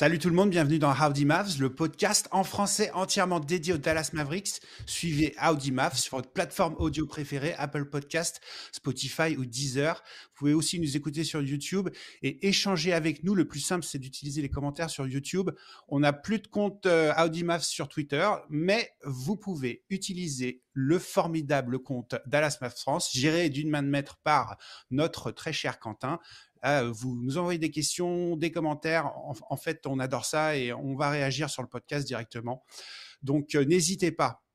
Salut tout le monde, bienvenue dans Howdy Mavs, le podcast en français entièrement dédié aux Dallas Mavericks. Suivez Howdy Mavs sur votre plateforme audio préférée, Apple Podcast, Spotify ou Deezer. Vous pouvez aussi nous écouter sur YouTube et échanger avec nous. Le plus simple, c'est d'utiliser les commentaires sur YouTube. On n'a plus de compte Howdy Mavs sur Twitter, mais vous pouvez utiliser le formidable compte Dallas Mavs France, géré d'une main de maître par notre très cher Quentin. Vous nous envoyez des questions, des commentaires. En fait, on adore ça et on va réagir sur le podcast directement. Donc, n'hésitez pas.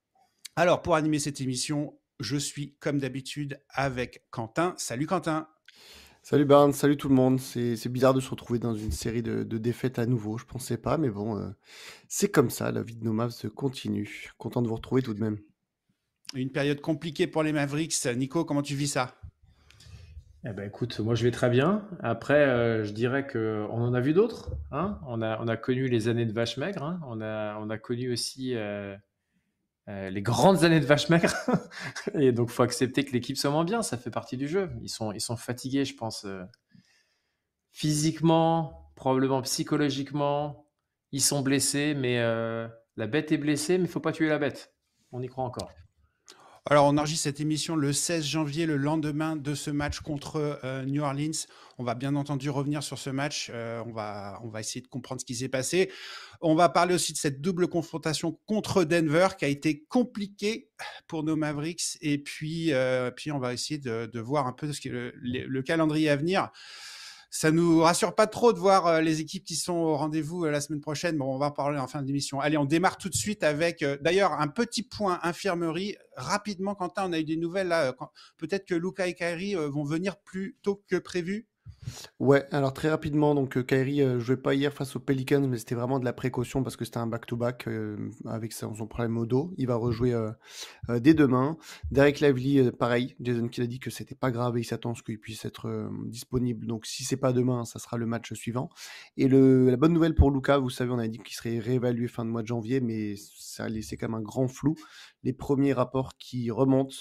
Alors, pour animer cette émission, je suis comme d'habitude avec Quentin. Salut Quentin. Salut Barnes, salut tout le monde. C'est bizarre de se retrouver dans une série de défaites à nouveau. Je pensais pas, mais bon, c'est comme ça. La vie de nos Mavs se continue. Content de vous retrouver tout de même. Une période compliquée pour les Mavericks. Nico, comment tu vis ça? Eh ben écoute, moi je vais très bien. Après, je dirais que on en a vu d'autres, hein. On a connu les années de vache maigre, hein. On a connu aussi les grandes années de vache maigre. Et donc faut accepter que l'équipe soit moins bien. Ça fait partie du jeu. Ils sont fatigués, je pense, physiquement, probablement psychologiquement. Ils sont blessés, mais la bête est blessée, mais il faut pas tuer la bête. On y croit encore. Alors, on enregistre cette émission le 16 janvier, le lendemain de ce match contre New Orleans. On va bien entendu revenir sur ce match. On va essayer de comprendre ce qui s'est passé. On va parler aussi de cette double confrontation contre Denver qui a été compliquée pour nos Mavericks. Et puis on va essayer de voir un peu ce que le calendrier à venir. Ça nous rassure pas trop de voir les équipes qui sont au rendez-vous la semaine prochaine. Bon, on va en parler en fin d'émission. Allez, on démarre tout de suite avec, d'ailleurs, un petit point infirmerie. Rapidement, Quentin, on a eu des nouvelles là. Peut-être que Luka et Kyrie vont venir plus tôt que prévu. Ouais, alors très rapidement, donc Kyrie jouait pas hier face aux Pelicans, mais c'était vraiment de la précaution parce que c'était un back-to-back avec son problème au dos. Il va rejouer dès demain. Derek Lively, pareil, Jason Kidd a dit que c'était pas grave et il s'attend à ce qu'il puisse être disponible. Donc si c'est pas demain, ça sera le match suivant. Et la bonne nouvelle pour Luka, vous savez, on a dit qu'il serait réévalué fin de mois de janvier, mais ça a laissé quand même un grand flou. Les premiers rapports qui remontent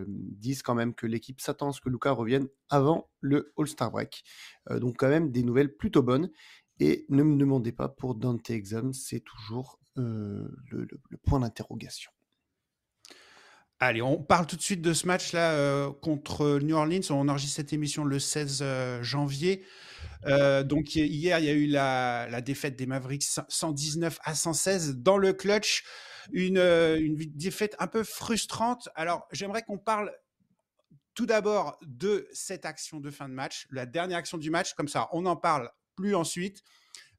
disent quand même que l'équipe s'attend à ce que Luka revienne avant le All-Star Break. Donc quand même des nouvelles plutôt bonnes. Et ne me demandez pas pour Dante Exum, c'est toujours le point d'interrogation. Allez, on parle tout de suite de ce match-là contre New Orleans. On enregistre cette émission le 16 janvier. Donc hier, il y a eu la défaite des Mavericks 119-116 dans le clutch. Une défaite un peu frustrante. Alors, j'aimerais qu'on parle tout d'abord de cette action de fin de match, la dernière action du match. Comme ça, on n'en parle plus ensuite.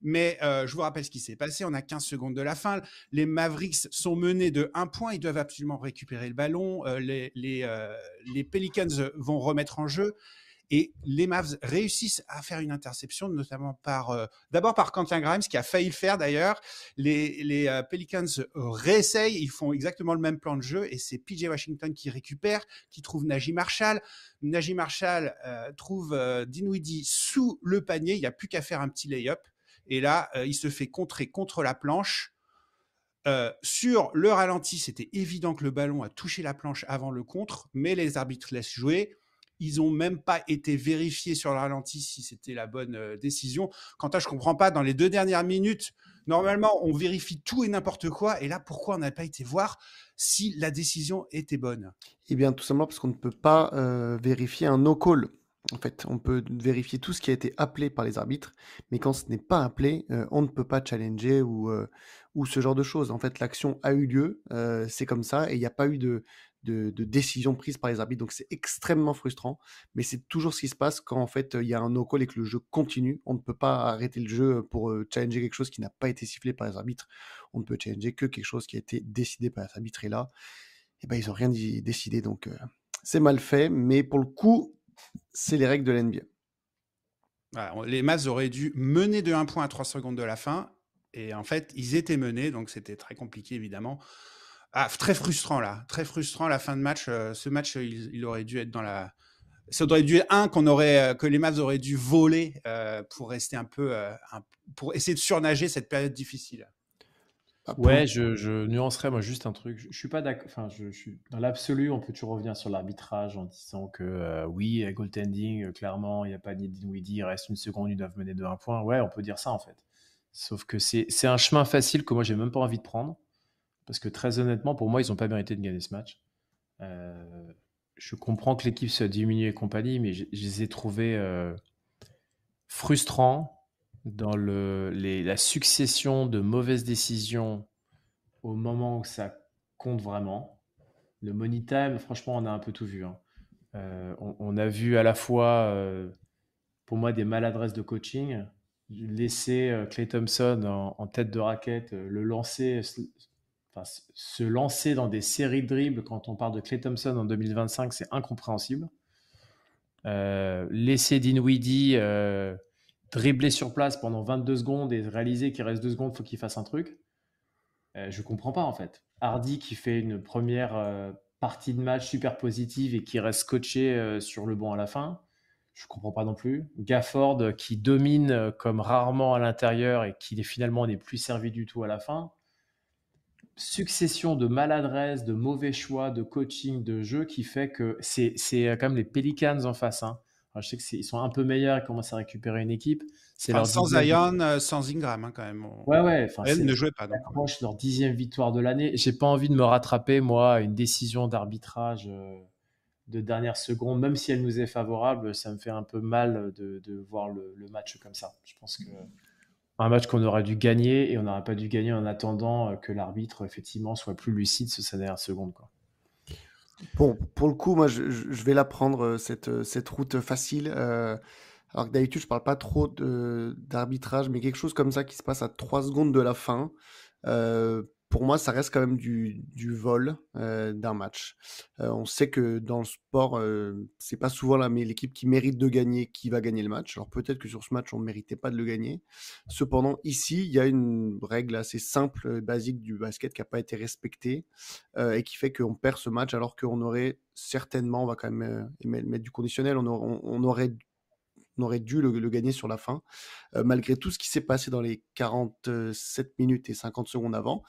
Mais je vous rappelle ce qui s'est passé. On a 15 secondes de la fin. Les Mavericks sont menés de 1 point. Ils doivent absolument récupérer le ballon. Les Pelicans vont remettre en jeu. Et les Mavs réussissent à faire une interception, notamment d'abord par Quentin Grimes, qui a failli le faire d'ailleurs. Les Pelicans réessayent, ils font exactement le même plan de jeu, et c'est PJ Washington qui récupère, qui trouve Najee Marshall. Najee Marshall trouve Dinwiddie sous le panier, il n'y a plus qu'à faire un petit lay-up. Et là, il se fait contrer contre la planche. Sur le ralenti, c'était évident que le ballon a touché la planche avant le contre, mais les arbitres laissent jouer. Ils n'ont même pas été vérifiés sur le ralenti si c'était la bonne décision. Quant à je comprends pas, dans les 2 dernières minutes, normalement, on vérifie tout et n'importe quoi. Et là, pourquoi on n'a pas été voir si la décision était bonne? Eh bien, tout simplement parce qu'on ne peut pas vérifier un no-call. En fait, on peut vérifier tout ce qui a été appelé par les arbitres, mais quand ce n'est pas appelé, on ne peut pas challenger ou ce genre de choses. En fait, l'action a eu lieu, c'est comme ça, et il n'y a pas eu de décision prise par les arbitres. Donc c'est extrêmement frustrant, mais c'est toujours ce qui se passe quand en fait il y a un no-call et que le jeu continue. On ne peut pas arrêter le jeu pour challenger quelque chose qui n'a pas été sifflé par les arbitres. On ne peut challenger que quelque chose qui a été décidé par les arbitres. Et là, eh ben, ils n'ont rien décidé, donc c'est mal fait, mais pour le coup, c'est les règles de l'NBA. Voilà, les Mavs auraient dû mener de 1 point à 3 secondes de la fin, et en fait, ils étaient menés, donc c'était très compliqué évidemment. Très frustrant là, très frustrant la fin de match. Ce match, il aurait dû être ça aurait dû être que les Mavs auraient dû voler pour rester un peu, pour essayer de surnager cette période difficile. Ouais, je nuancerais moi juste un truc. Je suis pas d'accord. Enfin, je suis dans l'absolu, on peut toujours revenir sur l'arbitrage en disant que oui, goaltending, clairement, il n'y a pas ni Dinwiddie, il reste 1 seconde, ils doivent mener de 1 point. Ouais, on peut dire ça en fait. Sauf que c'est un chemin facile que moi, j'ai même pas envie de prendre. Parce que très honnêtement, pour moi, ils n'ont pas mérité de gagner ce match. Je comprends que l'équipe soit diminuée et compagnie, mais je les ai trouvés frustrants dans la succession de mauvaises décisions au moment où ça compte vraiment. Le money time, franchement, on a un peu tout vu. Hein. On a vu à la fois, pour moi, des maladresses de coaching, laisser Klay Thompson en tête de raquette, le lancer, se lancer dans des séries de dribbles quand on parle de Klay Thompson en 2025, c'est incompréhensible. Laisser Dinwiddie dribbler sur place pendant 22 secondes et réaliser qu'il reste 2 secondes, il faut qu'il fasse un truc. Je comprends pas en fait. Hardy qui fait une première partie de match super positive et qui reste scotché sur le banc à la fin. Je comprends pas non plus. Gafford qui domine comme rarement à l'intérieur et qui finalement n'est plus servi du tout à la fin. Succession de maladresses, de mauvais choix, de coaching, de jeu qui fait que c'est quand même les Pelicans en face. Hein. Alors, je sais qu'ils sont un peu meilleurs, ils commencent à récupérer une équipe. C'est leur sans Zion, sans Ingram, hein, quand même. Ouais. Zion ne jouait pas. Donc. Leur 10e victoire de l'année. J'ai pas envie de me rattraper, moi, à une décision d'arbitrage de dernière seconde. Même si elle nous est favorable, ça me fait un peu mal de voir le match comme ça. Je pense que un match qu'on aurait dû gagner et on n'aurait pas dû gagner en attendant que l'arbitre effectivement soit plus lucide sur sa dernière seconde. Quoi. Bon, pour le coup, moi, je vais la prendre, cette route facile. Alors que d'habitude, je parle pas trop d'arbitrage, mais quelque chose comme ça qui se passe à 3 secondes de la fin. Pour moi, ça reste quand même du vol d'un match. On sait que dans le sport, c'est pas souvent l'équipe qui mérite de gagner qui va gagner le match. Alors peut-être que sur ce match, on ne méritait pas de le gagner. Cependant, ici, il y a une règle assez simple, basique du basket qui n'a pas été respectée et qui fait qu'on perd ce match alors qu'on aurait certainement, on va quand même mettre du conditionnel, on aurait dû le gagner sur la fin, malgré tout ce qui s'est passé dans les 47 minutes et 50 secondes avant.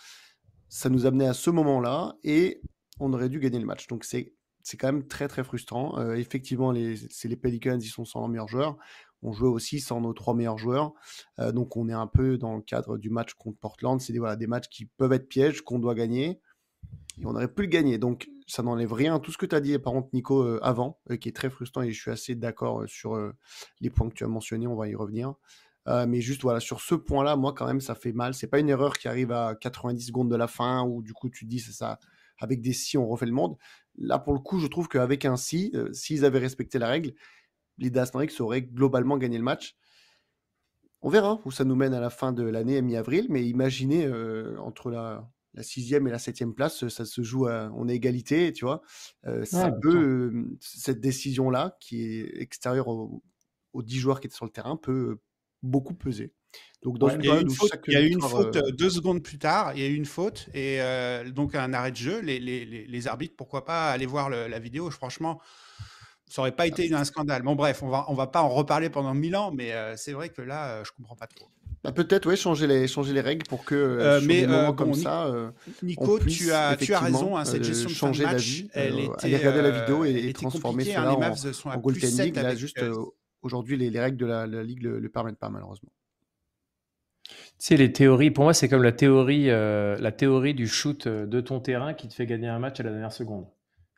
Ça nous amenait à ce moment-là et on aurait dû gagner le match. Donc c'est quand même très très frustrant. Effectivement, c'est les Pelicans, ils sont sans leurs meilleurs joueurs. On jouait aussi sans nos 3 meilleurs joueurs. Donc on est un peu dans le cadre du match contre Portland. C'est des matchs qui peuvent être pièges, qu'on doit gagner. Et on aurait pu le gagner. Donc ça n'enlève rien. Tout ce que tu as dit, par contre, Nico, avant, qui est très frustrant, et je suis assez d'accord sur les points que tu as mentionnés, on va y revenir. Mais juste, voilà, sur ce point-là, moi, quand même, ça fait mal. C'est pas une erreur qui arrive à 90 secondes de la fin, où du coup, tu te dis, c'est ça, avec des si, on refait le monde. Là, pour le coup, je trouve qu'avec un si, s'ils avaient respecté la règle, les Dallas Mavericks auraient globalement gagné le match. On verra où ça nous mène à la fin de l'année, mi-avril, mais imaginez, entre la 6e et la 7e place, ça se joue on est égalité, tu vois. Ça peut, cette décision-là, qui est extérieure aux 10 joueurs qui étaient sur le terrain, peut beaucoup peser. Donc dans une période où il y a eu une faute 2 secondes plus tard, il y a eu une faute et donc un arrêt de jeu. Les arbitres, pourquoi pas aller voir la vidéo. Franchement, ça aurait pas été un scandale. Bon bref, on va pas en reparler pendant 1000 ans, mais c'est vrai que là, je comprends pas trop. Bah, peut-être, ouais, changer les règles pour que sur des moments comme ça, Nico, tu as raison. Hein, cette gestion de changer d'avis, aller regarder la vidéo et transformer cela en Golden League. Là, juste aujourd'hui, les règles de la Ligue le permettent pas, malheureusement. Tu sais, les théories, pour moi, c'est comme la théorie du shoot de ton terrain qui te fait gagner un match à la dernière seconde.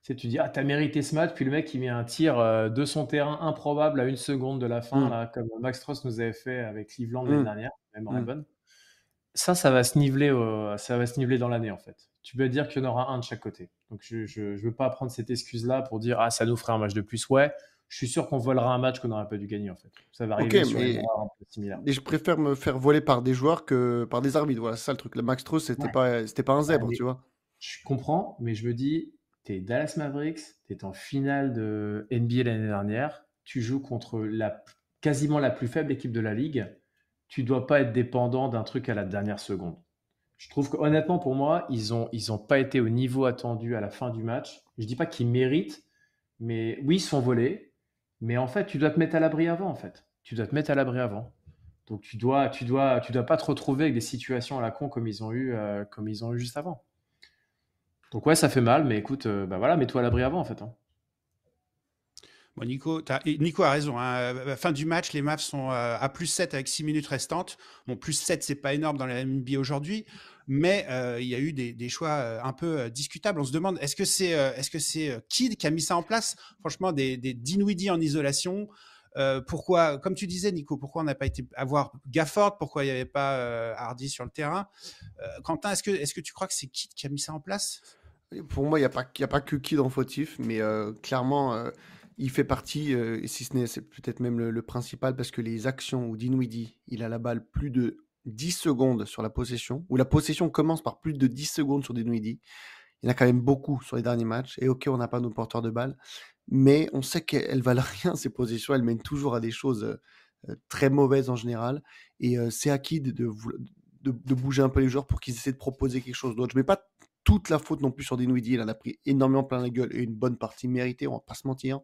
Tu sais, tu dis, t'as mérité ce match, puis le mec, il met un tir de son terrain improbable à 1 seconde de la fin, là, comme Max Strus nous avait fait avec Cleveland l'année dernière, même en bonne. Ça va se niveler dans l'année, en fait. Tu peux dire qu'il y en aura un de chaque côté. Donc, je veux pas prendre cette excuse-là pour dire, ça nous ferait un match de plus. Ouais, je suis sûr qu'on volera un match qu'on n'aurait pas dû gagner, en fait. Ça va arriver sur une erreur un peu similaire. Et je préfère me faire voler par des joueurs que par des arbitres. Voilà, c'est ça le truc. Le Max Strus, c'était pas un zèbre, tu vois. Je comprends, mais je me dis, t'es Dallas Mavericks, t'es en finale de NBA l'année dernière, tu joues contre quasiment la plus faible équipe de la ligue, tu dois pas être dépendant d'un truc à la dernière seconde. Je trouve que honnêtement pour moi, ils ont pas été au niveau attendu à la fin du match. Je dis pas qu'ils méritent, mais oui, ils se font voler, mais en fait, tu dois te mettre à l'abri avant, en fait. Tu dois te mettre à l'abri avant. Donc tu dois pas te retrouver avec des situations à la con comme ils ont eu juste avant. Donc ouais, ça fait mal, mais écoute, voilà, mets-toi à l'abri avant, en fait. Hein. Bon, Nico a raison, hein. Fin du match, les Mavs sont à +7 avec 6 minutes restantes. Bon, +7, c'est pas énorme dans la NBA aujourd'hui, mais il y a eu des choix un peu discutables. On se demande, est-ce que c'est Kidd qui a mis ça en place? Franchement, des Dinwiddie en isolation. Pourquoi, comme tu disais, Nico, pourquoi on n'a pas été avoir Gafford? Pourquoi il n'y avait pas Hardy sur le terrain? Quentin, est-ce que tu crois que c'est Kidd qui a mis ça en place? Pour moi, il y a pas que Kidd en fautif, mais clairement, il fait partie, et si ce n'est, c'est peut-être même le principal, parce que les actions où Dinwiddie, il a la balle plus de 10 secondes sur la possession, où la possession commence par plus de 10 secondes sur Dinwiddie, il y en a quand même beaucoup sur les derniers matchs, et ok, on n'a pas nos porteurs de balles, mais on sait qu'elles valent rien, ces possessions, elles mènent toujours à des choses très mauvaises en général, et c'est à Kidd de bouger un peu les joueurs pour qu'ils essaient de proposer quelque chose d'autre. Je mets pas toute la faute non plus sur Dinwiddie, il en a pris énormément plein la gueule, et une bonne partie méritée, on va pas se mentir.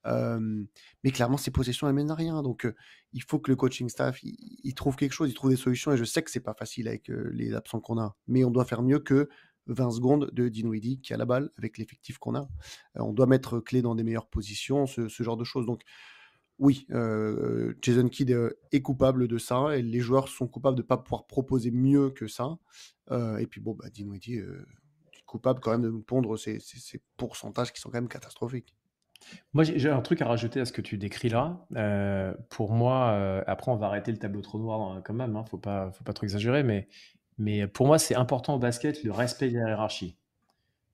Mais clairement, ces possessions, elles mènent à rien. Donc, il faut que le coaching staff, il trouve quelque chose, il trouve des solutions. Et je sais que c'est pas facile avec les absents qu'on a. Mais on doit faire mieux que 20 secondes de Dinwiddie qui a la balle avec l'effectif qu'on a. On doit mettre clé dans des meilleures positions, ce genre de choses. Donc, oui, Jason Kidd est coupable de ça. Et les joueurs sont coupables de ne pas pouvoir proposer mieux que ça. Et puis, bon, Dinwiddie est coupable quand même de nous pondre ces pourcentages qui sont quand même catastrophiques. Moi, j'ai un truc à rajouter à ce que tu décris là. Pour moi, après, on va arrêter le tableau trop noir quand même, hein, faut pas trop exagérer, mais pour moi, c'est important au basket le respect de la hiérarchie.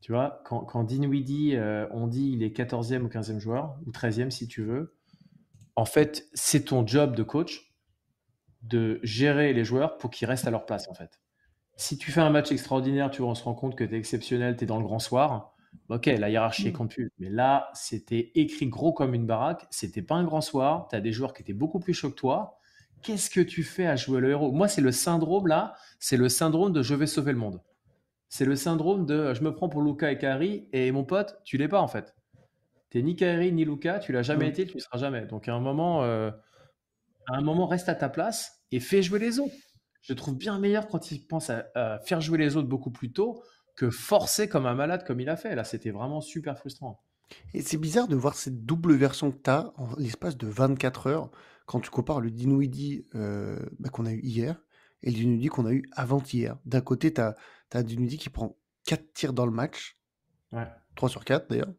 Tu vois, quand Dinwiddie, on dit il est 14e ou 15e joueur, ou 13e si tu veux, en fait, c'est ton job de coach de gérer les joueurs pour qu'ils restent à leur place, en fait. Si tu fais un match extraordinaire, tu vois, on se rend compte que tu es exceptionnel, tu es dans le grand soir. Ok, la hiérarchie compte plus. Mais là, c'était écrit gros comme une baraque. C'était pas un grand soir. Tu as des joueurs qui étaient beaucoup plus chauds que toi. Qu'est-ce que tu fais à jouer le héros? Moi, c'est le syndrome là. C'est le syndrome de je vais sauver le monde. C'est le syndrome de je me prends pour Luka et Kyrie. Et mon pote, tu l'es pas en fait. T'es ni Kyrie ni Luka. Tu l'as jamais été. Tu ne seras jamais. Donc à un moment, reste à ta place et fais jouer les autres. Je trouve bien meilleur quand il pense à faire jouer les autres beaucoup plus tôt que forcer comme un malade comme il a fait. Là, c'était vraiment super frustrant. Et c'est bizarre de voir cette double version que tu as en l'espace de 24 heures quand tu compares le Dinwiddie qu'on a eu hier et le Dinwiddie qu'on a eu avant-hier. D'un côté, tu as Dinwiddie qui prend 4 tirs dans le match, Ouais. 3 sur 4 d'ailleurs.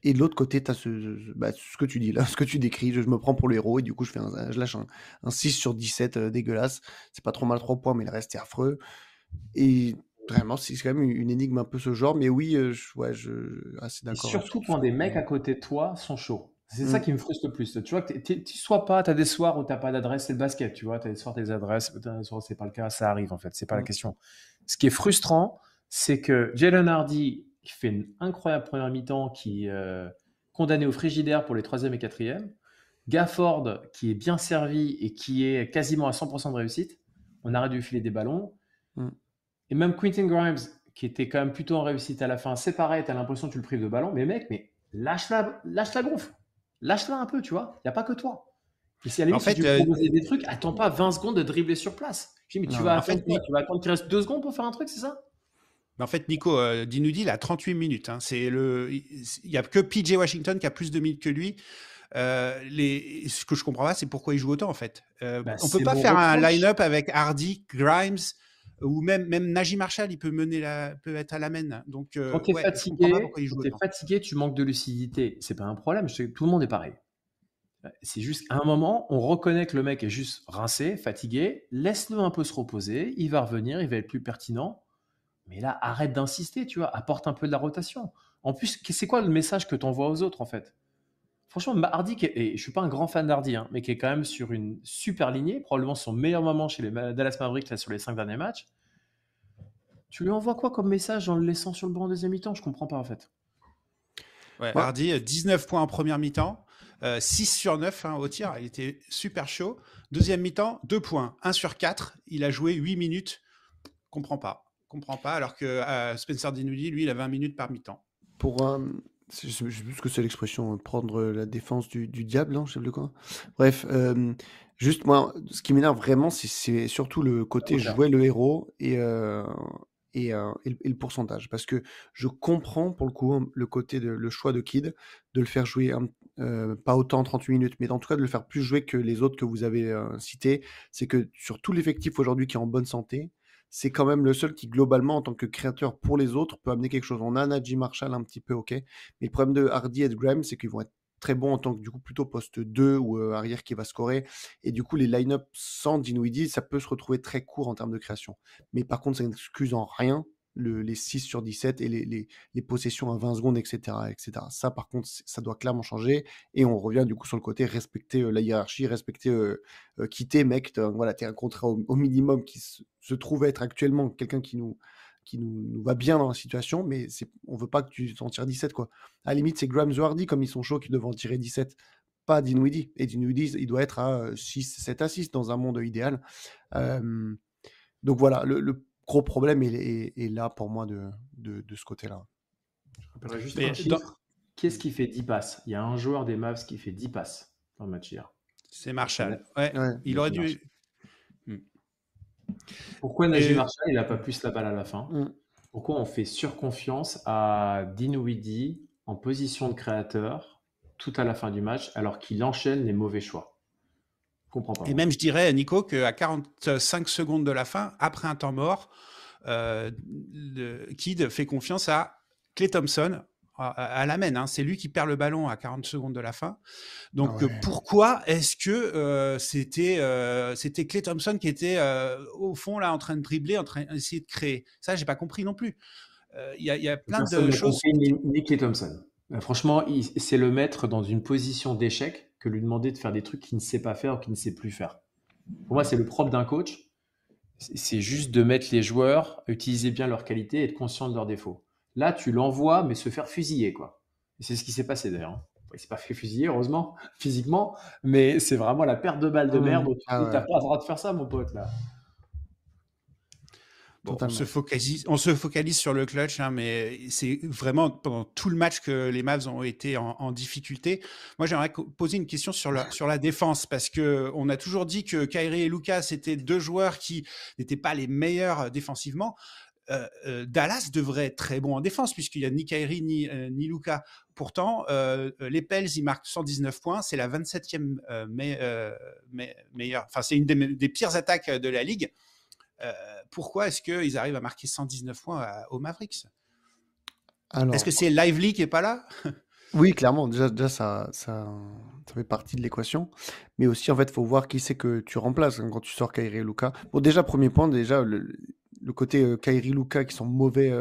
Et de l'autre côté, tu as ce que tu dis là, ce que tu décris. Je me prends pour le héros et du coup, je lâche un 6 sur 17 dégueulasse. C'est pas trop mal 3 points, mais le reste est affreux. Et vraiment, c'est quand même une énigme un peu ce genre. Mais oui, assez Et d'accord. surtout quand des mecs à côté de toi sont chauds. C'est ça Mm. qui me frustre le plus. Tu vois, que tu sois pas, tu as des soirs où tu n'as pas d'adresse, c'est le basket. Tu vois, tu as des soirs, tes adresses, t'as des soirs, c'est pas le cas, ça arrive en fait, c'est pas la question. Ce qui est frustrant, c'est que Jalen Hardy, qui fait une incroyable première mi-temps, qui est condamné au frigidaire pour les 3e et 4e, Gafford, qui est bien servi et qui est quasiment à 100% de réussite, on arrête de lui filer des ballons. Et même Quentin Grimes, qui était quand même plutôt en réussite à la fin, c'est pareil, tu as l'impression que tu le prives de ballon, mais mec, lâche-la gonfle. Lâche-la un peu, tu vois. Il n'y a pas que toi. Et si à la limite, si tu veux proposer des trucs, attends pas 20 secondes de dribbler sur place. Je dis, mais tu vas attendre qu'il reste 2 secondes pour faire un truc, c'est ça? En fait, Nico, Dinwiddie, il a 38 minutes. Hein. Il n'y a que PJ Washington qui a plus de minutes que lui. Ce que je comprends pas, c'est pourquoi il joue autant, en fait. On peut pas faire un line-up avec Hardy, Grimes, ou même Najee Marshall, il peut peut être à la main. Donc, quand tu es fatigué, tu manques de lucidité. C'est pas un problème. Tout le monde est pareil. C'est juste à un moment, on reconnaît que le mec est juste rincé, fatigué. Laisse-le un peu se reposer. Il va revenir, il va être plus pertinent. Mais là, arrête d'insister, tu vois. Apporte un peu de la rotation. En plus, c'est quoi le message que tu envoies aux autres, en fait? Franchement, Hardy, et je suis pas un grand fan d'Hardy, hein, mais qui est quand même sur une super lignée, probablement son meilleur moment chez les Dallas Mavericks là, sur les 5 derniers matchs. Tu lui envoies quoi comme message en le laissant sur le banc en deuxième mi-temps? Je comprends pas en fait. Ouais, Hardy, 19 points en première mi-temps, 6 sur 9 au tir, il était super chaud. Deuxième mi-temps, 2 points, 1 sur 4, il a joué 8 minutes. Comprends pas, alors que Spencer Dinwiddie, lui, il a 20 minutes par mi-temps. Je sais plus ce que c'est l'expression, prendre la défense du diable, non, je sais plus quoi. Bref, juste moi, ce qui m'énerve vraiment, c'est surtout le côté jouer le héros et le pourcentage. Parce que je comprends pour le coup le côté le choix de Kidd de le faire jouer pas autant 38 minutes, mais en tout cas de le faire plus jouer que les autres que vous avez cités. C'est que sur tout l'effectif aujourd'hui qui est en bonne santé, c'est quand même le seul qui, globalement, en tant que créateur pour les autres, peut amener quelque chose. On a Najee Marshall un petit peu, ok. Mais le problème de Hardy et de Graham, c'est qu'ils vont être très bons en tant que, du coup, plutôt poste 2 ou arrière qui va scorer. Et du coup, les line-up sans Dinwiddie, ça peut se retrouver très court en termes de création. Mais par contre, ça n'excuse en rien les 6 sur 17 et les possessions à 20 secondes, etc., etc. Ça, par contre, ça doit clairement changer. Et on revient du coup sur le côté respecter la hiérarchie, respecter, quitter, mec. Voilà, t'es un contrat au minimum qui se trouve être actuellement quelqu'un qui nous va bien dans la situation, mais on veut pas que tu t'en tires 17, quoi. À la limite, c'est Graham Hardy, comme ils sont chauds, qui devraient en tirer 17, pas Dinwiddie. Et Dinwiddie, il doit être à 6, 7 assists dans un monde idéal. Donc voilà, le gros problème est là pour moi de ce côté-là. Je rappellerai juste un chiffre. Qui est-ce qui fait 10 passes? Il y a un joueur des Mavs qui fait 10 passes dans le match hier. C'est Marshall. Ouais. Il aurait dû. Pourquoi Najee Marshall, il n'a pas plus la balle à la fin? Pourquoi on fait surconfiance à Dinwiddie en position de créateur tout à la fin du match alors qu'il enchaîne les mauvais choix? Je comprends pas. Et même, je dirais, Nico, qu'à 45 secondes de la fin, après un temps mort, Kidd fait confiance à Klay Thompson à la main. Hein. C'est lui qui perd le ballon à 40 secondes de la fin. Donc, pourquoi est-ce que c'était Klay Thompson qui était au fond là en train de dribbler, en train d'essayer de créer? Ça, j'ai pas compris non plus. Il y a plein de choses. Ni Klay Thompson. Franchement, c'est le mettre dans une position d'échec que lui demander de faire des trucs qu'il ne sait pas faire ou qu'il ne sait plus faire. Pour moi, c'est le propre d'un coach. C'est juste de mettre les joueurs à utiliser bien leurs qualités et être conscient de leurs défauts. Là, tu l'envoies, mais se faire fusiller, quoi. Et c'est ce qui s'est passé d'ailleurs. Il s'est pas fait fusiller, heureusement, physiquement, mais c'est vraiment la perte de balle de merde. T'as pas le droit de faire ça, mon pote, là. Bon, on se focalise sur le clutch, hein, mais c'est vraiment pendant tout le match que les Mavs ont été en difficulté. Moi, j'aimerais poser une question sur la défense, parce que on a toujours dit que Kyrie et Luka, c'était deux joueurs qui n'étaient pas les meilleurs défensivement. Dallas devrait être très bon en défense, puisqu'il n'y a ni Kyrie ni Luka. Pourtant, les Pels, ils marquent 119 points. C'est la 27e meilleure. Enfin, c'est une des pires attaques de la ligue. Pourquoi est-ce qu'ils arrivent à marquer 119 points aux Mavericks? Est-ce que c'est Lively qui n'est pas là? Oui, clairement. Déjà ça fait partie de l'équation. Mais aussi, en fait, il faut voir qui c'est que tu remplaces quand tu sors Kyrie et Luka. Bon, déjà, premier point, déjà, le côté Kyrie Luka qui sont mauvais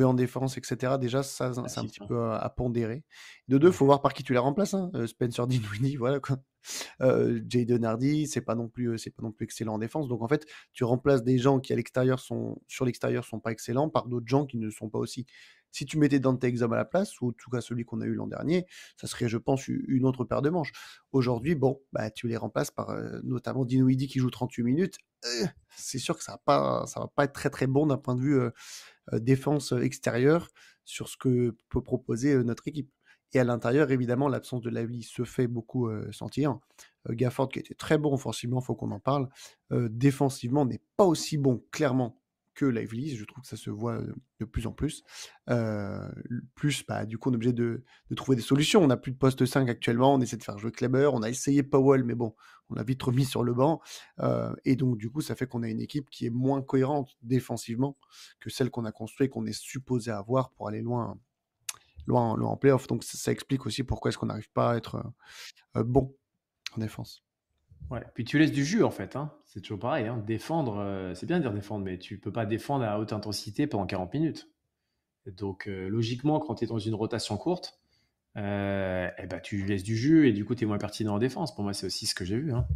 en défense, etc. Déjà, ça, c'est un petit peu à pondérer. De deux, il faut voir par qui tu les remplaces. Hein. Spencer Dinwiddie, voilà quoi. Jaden Hardy, c'est pas non plus excellent en défense. Donc en fait, tu remplaces des gens qui sur l'extérieur sont pas excellents par d'autres gens qui ne sont pas aussi. Si tu mettais Dante Exum à la place, ou en tout cas celui qu'on a eu l'an dernier, ça serait, je pense, une autre paire de manches. Aujourd'hui, bon, bah tu les remplaces par notamment Dinwiddie qui joue 38 minutes. C'est sûr que ça va pas être très très bon d'un point de vue défense extérieure sur ce que peut proposer notre équipe. Et à l'intérieur, évidemment, l'absence de Lively se fait beaucoup sentir. Gafford, qui était très bon offensivement, il faut qu'on en parle. Défensivement, n'est pas aussi bon, clairement, que Lively. Je trouve que ça se voit de plus en plus. Du coup, on est obligé de trouver des solutions. On n'a plus de poste 5 actuellement. On essaie de faire jouer Kleber. On a essayé Powell, mais bon, on l'a vite remis sur le banc. Et donc, du coup, ça fait qu'on a une équipe qui est moins cohérente défensivement que celle qu'on a construite et qu'on est supposé avoir pour aller loin en playoff. Donc ça explique aussi pourquoi est-ce qu'on n'arrive pas à être bon en défense. Ouais, puis tu laisses du jus en fait. Hein. C'est toujours pareil. Hein. Défendre, c'est bien de dire défendre, mais tu peux pas défendre à haute intensité pendant 40 minutes. Donc logiquement, quand tu es dans une rotation courte, tu laisses du jus et du coup tu es moins pertinent en défense. Pour moi, c'est aussi ce que j'ai vu. Hein.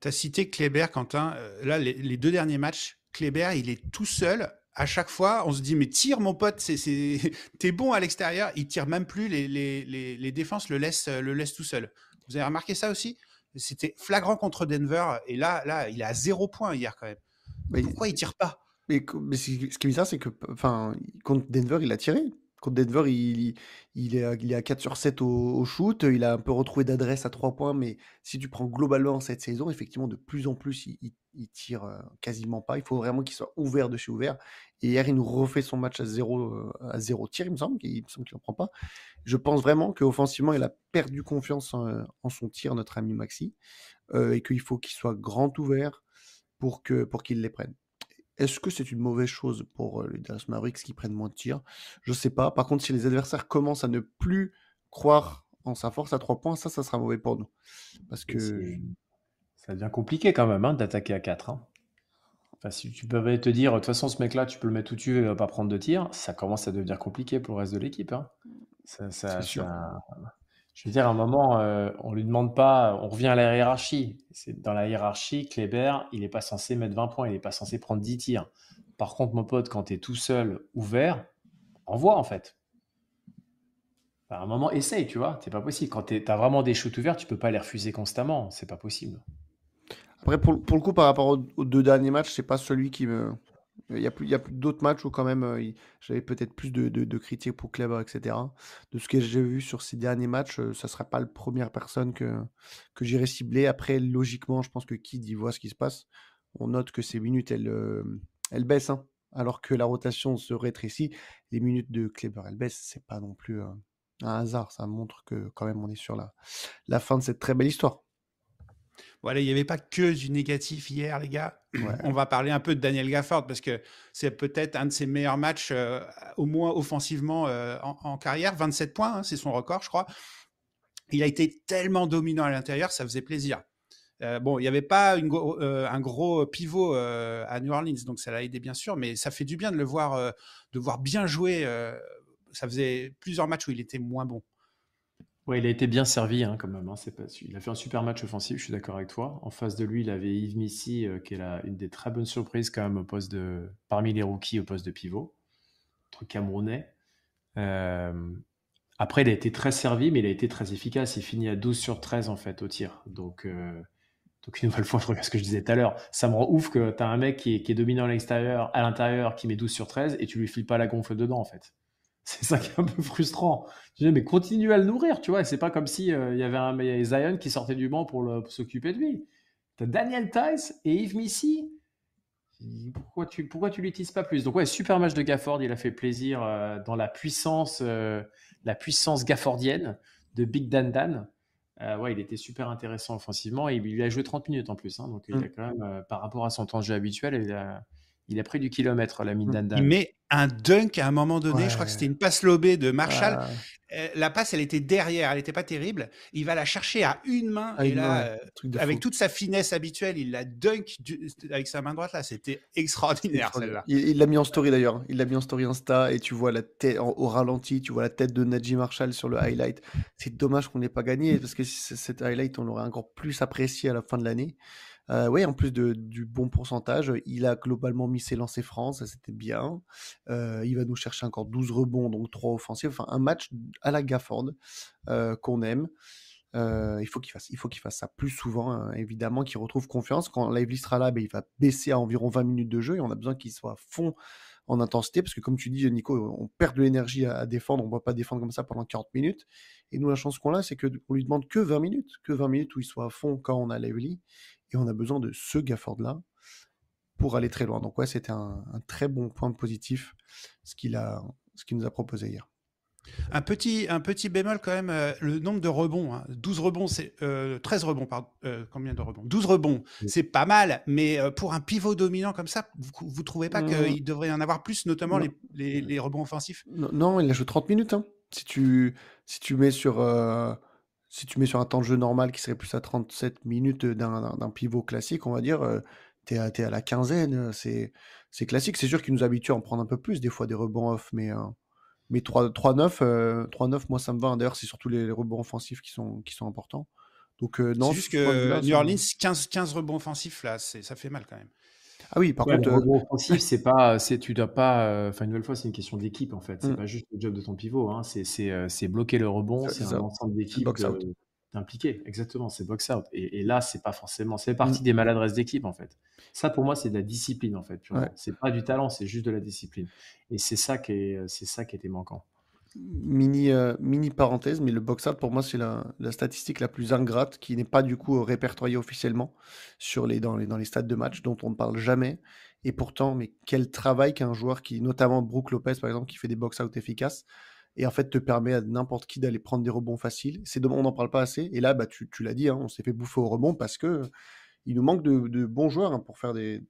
Tu as cité Kleber, Quentin. Là, les deux derniers matchs, Kleber, il est tout seul. À chaque fois, on se dit, mais tire, mon pote, t'es bon à l'extérieur. Il tire même plus, les défenses le laissent tout seul. Vous avez remarqué ça aussi? C'était flagrant contre Denver. Et là, il est à 0 point hier quand même. Pourquoi il tire pas? Mais ce qui est bizarre, c'est que contre Denver, il a tiré. contre Denver, il est à 4 sur 7 au shoot. Il a un peu retrouvé d'adresse à 3 points, mais si tu prends globalement cette saison, effectivement, de plus en plus, il tire quasiment pas. Il faut vraiment qu'il soit ouvert de chez ouvert. Et hier, il nous refait son match à 0 tir, il me semble qu'il n'en prend pas. Je pense vraiment qu'offensivement, il a perdu confiance en son tir, notre ami Maxi, et qu'il faut qu'il soit grand ouvert pour qu'il les prenne. Est-ce que c'est une mauvaise chose pour les Dallas Mavericks qui prennent moins de tirs? Je sais pas. Par contre, si les adversaires commencent à ne plus croire en sa force à 3 points, ça sera mauvais pour nous. Parce que Ça devient compliqué quand même d'attaquer à 4. Enfin, si tu peux te dire, de toute façon, ce mec-là, tu peux le mettre où tu veux, il va pas prendre de tir, ça commence à devenir compliqué pour le reste de l'équipe. c'est sûr. Je veux dire, à un moment, on lui demande pas, on revient à la hiérarchie. C'est dans la hiérarchie, Kleber, il n'est pas censé mettre 20 points, il n'est pas censé prendre 10 tirs. Par contre, mon pote, quand tu es tout seul, ouvert, envoie en fait. À un moment, essaye, tu vois. C'est pas possible. Quand tu as vraiment des shoots ouverts, tu peux pas les refuser constamment. C'est pas possible. Après, pour le coup, par rapport aux 2 derniers matchs, c'est pas celui qui me. Il y a plus d'autres matchs où quand même j'avais peut-être plus de critiques pour Kleber, etc. De ce que j'ai vu sur ces derniers matchs, ça serait pas la première personne que j'irais cibler. Après, logiquement, je pense que Kidd il voit ce qui se passe. On note que ses minutes, elles baissent, hein. Alors que la rotation se rétrécit, les minutes de Kleber, elles baissent. C'est pas non plus un hasard. Ça montre que quand même on est sur la fin de cette très belle histoire. Voilà, il n'y avait pas que du négatif hier, les gars. Ouais. On va parler un peu de Daniel Gafford parce que c'est peut-être un de ses meilleurs matchs, au moins offensivement en carrière. 27 points, hein, c'est son record, je crois. Il a été tellement dominant à l'intérieur, ça faisait plaisir. Bon, il n'y avait pas un gros pivot à New Orleans, donc ça l'a aidé bien sûr, mais ça fait du bien de le voir, bien jouer. Ça faisait plusieurs matchs où il était moins bon. Ouais, il a été bien servi quand même. Il a fait un super match offensif, je suis d'accord avec toi. En face de lui, il avait Yves Missy, qui est une des très bonnes surprises quand même parmi les rookies au poste de pivot, truc camerounais. Après, il a été très servi, mais il a été très efficace. Il finit à 12 sur 13 en fait au tir. Donc une nouvelle fois, je regarde ce que je disais tout à l'heure. Ça me rend ouf que tu as un mec qui est dominant à l'intérieur, qui met 12 sur 13 et tu lui files pas la gonfle dedans en fait. C'est ça qui est un peu frustrant. Je dis, mais continue à le nourrir, tu vois. C'est pas comme si il y avait Zion qui sortait du banc pour s'occuper de lui. T'as Daniel Tice et Yves Missy. Pourquoi tu l'utilises pas plus? Donc ouais, super match de Gafford. Il a fait plaisir dans la puissance gaffordienne de Big Dan Dan. Ouais, il était super intéressant offensivement et il lui a joué 30 minutes en plus. Donc il a quand même, par rapport à son temps de jeu habituel, il a pris du kilomètre, l'ami Dan Dan. Il met un dunk à un moment donné. Ouais. Je crois que c'était une passe lobée de Marshall. La passe, elle était derrière. Elle n'était pas terrible. Il va la chercher à une main. Et là, avec toute sa finesse habituelle, il la dunk avec sa main droite. Là, c'était extraordinaire, celle-là. Il l'a mis en story d'ailleurs. Il l'a mis en story Insta et tu vois la tête au ralenti. Tu vois la tête de Najee Marshall sur le highlight. C'est dommage qu'on n'ait pas gagné parce que cet highlight, on l'aurait encore plus apprécié à la fin de l'année. Oui, en plus du bon pourcentage, il a globalement mis ses lancers francs, ça c'était bien. Il va nous chercher encore 12 rebonds, donc 3 offensifs. Enfin, un match à la Gafford qu'on aime. Il faut qu'il fasse ça plus souvent, évidemment, qu'il retrouve confiance. Quand Lively sera là, il va baisser à environ 20 minutes de jeu et on a besoin qu'il soit à fond en intensité parce que, comme tu dis, Nico, on perd de l'énergie à défendre. On ne va pas défendre comme ça pendant 40 minutes. Et nous, la chance qu'on a, c'est qu'on lui demande que 20 minutes où il soit à fond quand on a Lively. Et on a besoin de ce Gafford-là pour aller très loin. Donc ouais, c'était un très bon point positif, ce qu'il nous a proposé hier. Un petit bémol quand même, le nombre de rebonds. 12 rebonds, 13 rebonds, pardon. Combien de rebonds? 12 rebonds, c'est pas mal, mais pour un pivot dominant comme ça, vous trouvez pas qu'il devrait y en avoir plus, notamment les rebonds offensifs? Non, il a joué 30 minutes. Si tu mets sur un temps de jeu normal qui serait plus à 37 minutes d'un pivot classique, on va dire, t'es à la quinzaine, c'est classique. C'est sûr qu'il nous habitue à en prendre un peu plus, des fois des rebonds off, mais 3-9, moi ça me va. D'ailleurs, c'est surtout les rebonds offensifs qui sont importants. Donc non, c'est juste que New Orleans, 15 rebonds offensifs, là, ça fait mal quand même. Ah oui, par contre, le rebond offensif, tu dois pas. Une nouvelle fois, c'est une question d'équipe en fait. C'est pas juste le job de ton pivot. C'est bloquer le rebond. C'est un ensemble d'équipe impliqué. Exactement, c'est box out. Et là, c'est pas forcément. C'est partie des maladresses d'équipe en fait. Ça, pour moi, c'est de la discipline en fait. C'est pas du talent, c'est juste de la discipline. Et c'est ça qui était manquant. mini parenthèse, mais le box-out, pour moi, c'est la statistique la plus ingrate qui n'est pas du coup répertoriée officiellement dans les stats de match, dont on ne parle jamais. Et pourtant, mais quel travail qu'un joueur qui, notamment Brook Lopez, par exemple, qui fait des box-out efficaces, et en fait te permet à n'importe qui d'aller prendre des rebonds faciles. On n'en parle pas assez. Et là, bah, tu l'as dit, hein, on s'est fait bouffer au rebond parce que il nous manque de bons joueurs hein, pour faire des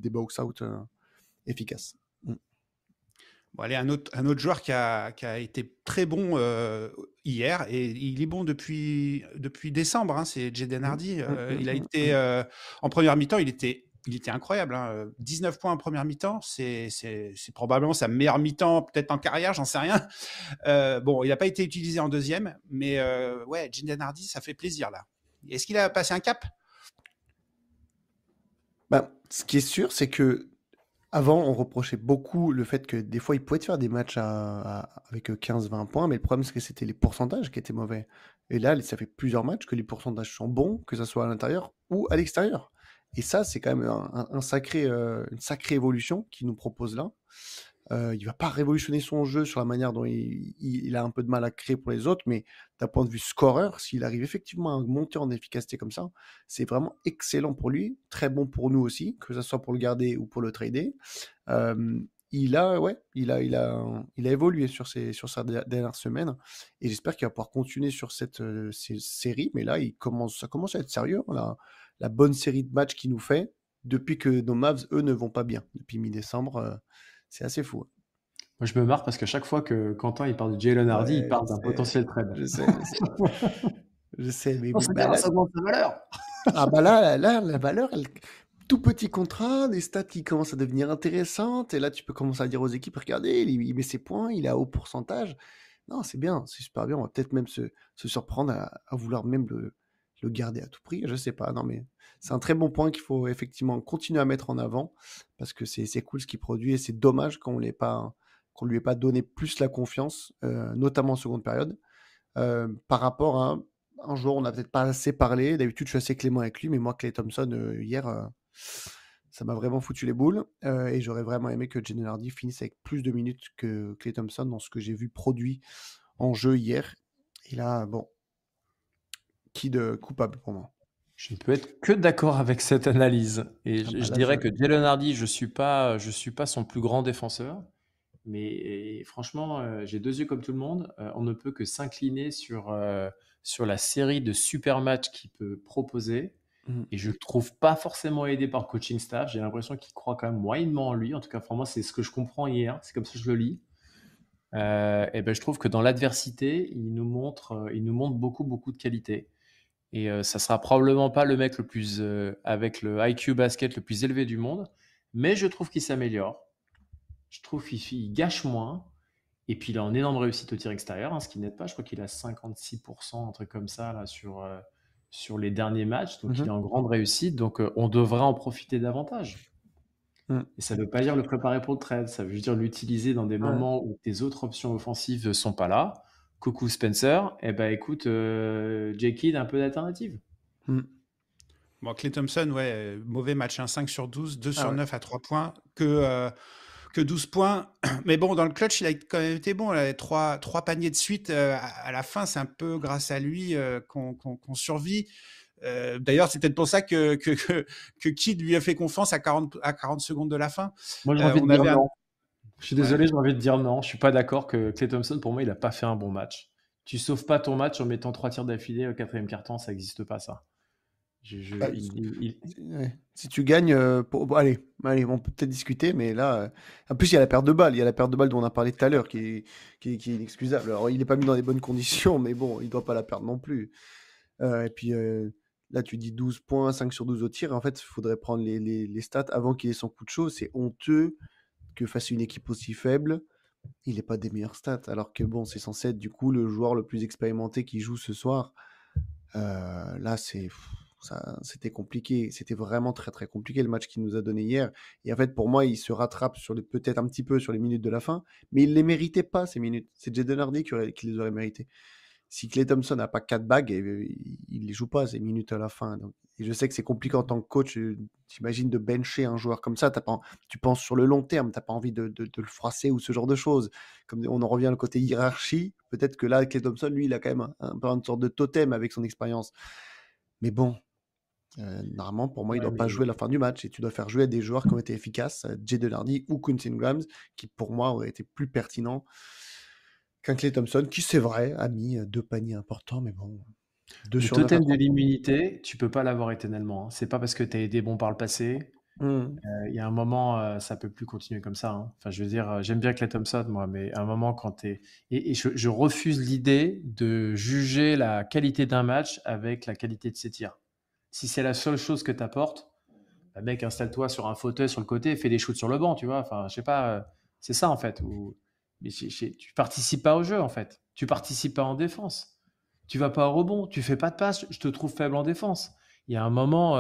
box-out efficaces. Bon, allez, un autre joueur qui a été très bon hier, et il est bon depuis décembre, hein, c'est Jaden Hardy. Il a été en première mi-temps, il était incroyable. Hein. 19 points en première mi-temps, c'est probablement sa meilleure mi-temps, peut-être en carrière, j'en sais rien. Bon, il n'a pas été utilisé en deuxième, mais ouais, Jaden Hardy, ça fait plaisir là. Est-ce qu'il a passé un cap? Bah, ce qui est sûr, c'est que avant, on reprochait beaucoup le fait que des fois, il pouvait te faire des matchs avec 15-20 points, mais le problème, c'est que c'était les pourcentages qui étaient mauvais. Et là, ça fait plusieurs matchs que les pourcentages sont bons, que ce soit à l'intérieur ou à l'extérieur. Et ça, c'est quand même une sacrée évolution qu'il nous propose là. Il va pas révolutionner son jeu sur la manière dont il a un peu de mal à créer pour les autres, mais d'un point de vue scoreur, s'il arrive effectivement à monter en efficacité comme ça, c'est vraiment excellent pour lui, très bon pour nous aussi, que ce soit pour le garder ou pour le trader. Il a évolué sur sa dernière semaine, et j'espère qu'il va pouvoir continuer sur cette série, mais là, ça commence à être sérieux, hein, la bonne série de matchs qu'il nous fait, depuis que nos Mavs, eux, ne vont pas bien, depuis mi-décembre. C'est assez fou. Moi, je me marre parce qu'à chaque fois que Quentin il parle de Jalen Hardy, il Ouais, parle d'un potentiel trade. je sais, je sais, mais Non, oui, c'est bah bien, là, ça augmente sa valeur. bah là, la valeur, tout petit contrat, des stats qui commencent à devenir intéressantes, et là, tu peux commencer à dire aux équipes, regardez, il met ses points, il a haut pourcentage. Non, c'est bien, c'est super bien. On va peut-être même se surprendre à vouloir même le garder à tout prix. Je sais pas, non, mais c'est un très bon point qu'il faut effectivement continuer à mettre en avant, parce que c'est cool ce qu'il produit, et c'est dommage qu'on lui ait pas donné plus la confiance, notamment en seconde période. Par rapport à un joueur, on n'a peut-être pas assez parlé. D'habitude, je suis assez clément avec lui, mais moi, Klay Thompson, hier, ça m'a vraiment foutu les boules. Et j'aurais vraiment aimé que Jalen Hardy finisse avec plus de minutes que Klay Thompson dans ce que j'ai vu produit en jeu hier. Et là, bon, qui de coupable pour moi? Je ne peux être que d'accord avec cette analyse. Et Ah je, bah je là, dirais que Jalen Hardy, je suis pas son plus grand défenseur. Mais franchement, j'ai deux yeux comme tout le monde. On ne peut que s'incliner sur la série de super matchs qu'il peut proposer. Mhm. Et je ne le trouve pas forcément aidé par le coaching staff. J'ai l'impression qu'il croit quand même moyennement en lui. En tout cas, pour moi, c'est ce que je comprends hier. C'est comme ça que je le lis. Et ben, je trouve que dans l'adversité, il nous montre beaucoup, beaucoup de qualité. Et ça sera probablement pas le mec le plus avec le IQ basket le plus élevé du monde, mais je trouve qu'il s'améliore. Je trouve qu'il gâche moins. Et puis il a une énorme réussite au tir extérieur, hein, ce qui n'aide pas. Je crois qu'il a 56%, un truc comme ça là, sur les derniers matchs. Donc il est en grande réussite. Donc on devrait en profiter davantage. Et ça ne veut pas dire le préparer pour le trade. Ça veut juste dire l'utiliser dans des moments où tes autres options offensives ne sont pas là. Coucou Spencer. Eh ben écoute, J-Kid, un peu d'alternative. Bon, Klay Thompson, ouais, mauvais match, hein, 5 sur 12, 2 sur ouais. 9 à 3 points, que 12 points. Mais bon, dans le clutch, il a quand même été bon. Il avait trois paniers de suite à la fin. C'est un peu grâce à lui qu'on survit. D'ailleurs, c'est peut-être pour ça que Kidd lui a fait confiance à 40 secondes de la fin. Moi, j'ai envie de dire avait non. Je suis désolé, j'ai envie de dire non. Je suis pas d'accord que Klay Thompson, pour moi, il n'a pas fait un bon match. Tu sauves pas ton match en mettant 3 tirs d'affilée au quatrième quart-temps, ça n'existe pas, ça. Bah, ouais. Si tu gagnes, bon, allez, on peut peut-être discuter, mais là, en plus, il y a la perte de balle. Il y a la perte de balle dont on a parlé tout à l'heure, qui est inexcusable. Alors, il n'est pas mis dans les bonnes conditions, mais bon, il ne doit pas la perdre non plus. Et puis, là, tu dis 12 points, 5 sur 12 au tir. En fait, il faudrait prendre les stats avant qu'il ait son coup de chaud. C'est honteux que face à une équipe aussi faible, il n'ait pas des meilleures stats. Alors que bon, c'est censé être du coup le joueur le plus expérimenté qui joue ce soir. Là, c'était compliqué. C'était vraiment très très compliqué le match qu'il nous a donné hier. Et en fait, pour moi, il se rattrape peut-être un petit peu sur les minutes de la fin, mais il les méritait pas ces minutes. C'est Jaden Hardy qui les aurait méritées. si Klay Thompson n'a pas 4 bagues, il les joue pas ces minutes à la fin. Donc, et je sais que c'est compliqué en tant que coach, t'imagines de bencher un joueur comme ça, tu penses sur le long terme, t'as pas envie de le froisser ou ce genre de choses. Comme on en revient au côté hiérarchie, peut-être que là, Klay Thompson, lui, il a quand même un peu une sorte de totem avec son expérience. Mais bon, normalement, pour moi, il ne doit pas jouer à la fin du match et tu dois faire jouer des joueurs qui ont été efficaces, Jaden Hardy ou Quentin Grimes, qui pour moi auraient été plus pertinents qu'un Klay Thompson, qui c'est vrai a mis 2 paniers importants, mais bon, 2 Le sur 9 à totem de 3. l'immunité, tu peux pas l'avoir éternellement. C'est pas parce que tu as été bon par le passé. Il y a un moment, ça peut plus continuer comme ça. Enfin, je veux dire, j'aime bien Klay Thompson, moi, mais à un moment, quand tu es... Et je refuse l'idée de juger la qualité d'un match avec la qualité de ses tirs. Si c'est la seule chose que tu apportes, bah, mec, installe-toi sur un fauteuil sur le côté et fais des shoots sur le banc, tu vois. Enfin, je sais pas, c'est ça, en fait. Mais tu participes pas au jeu, en fait. Tu participes pas en défense. Tu vas pas au rebond, tu fais pas de passe, je te trouve faible en défense. Il y a un moment,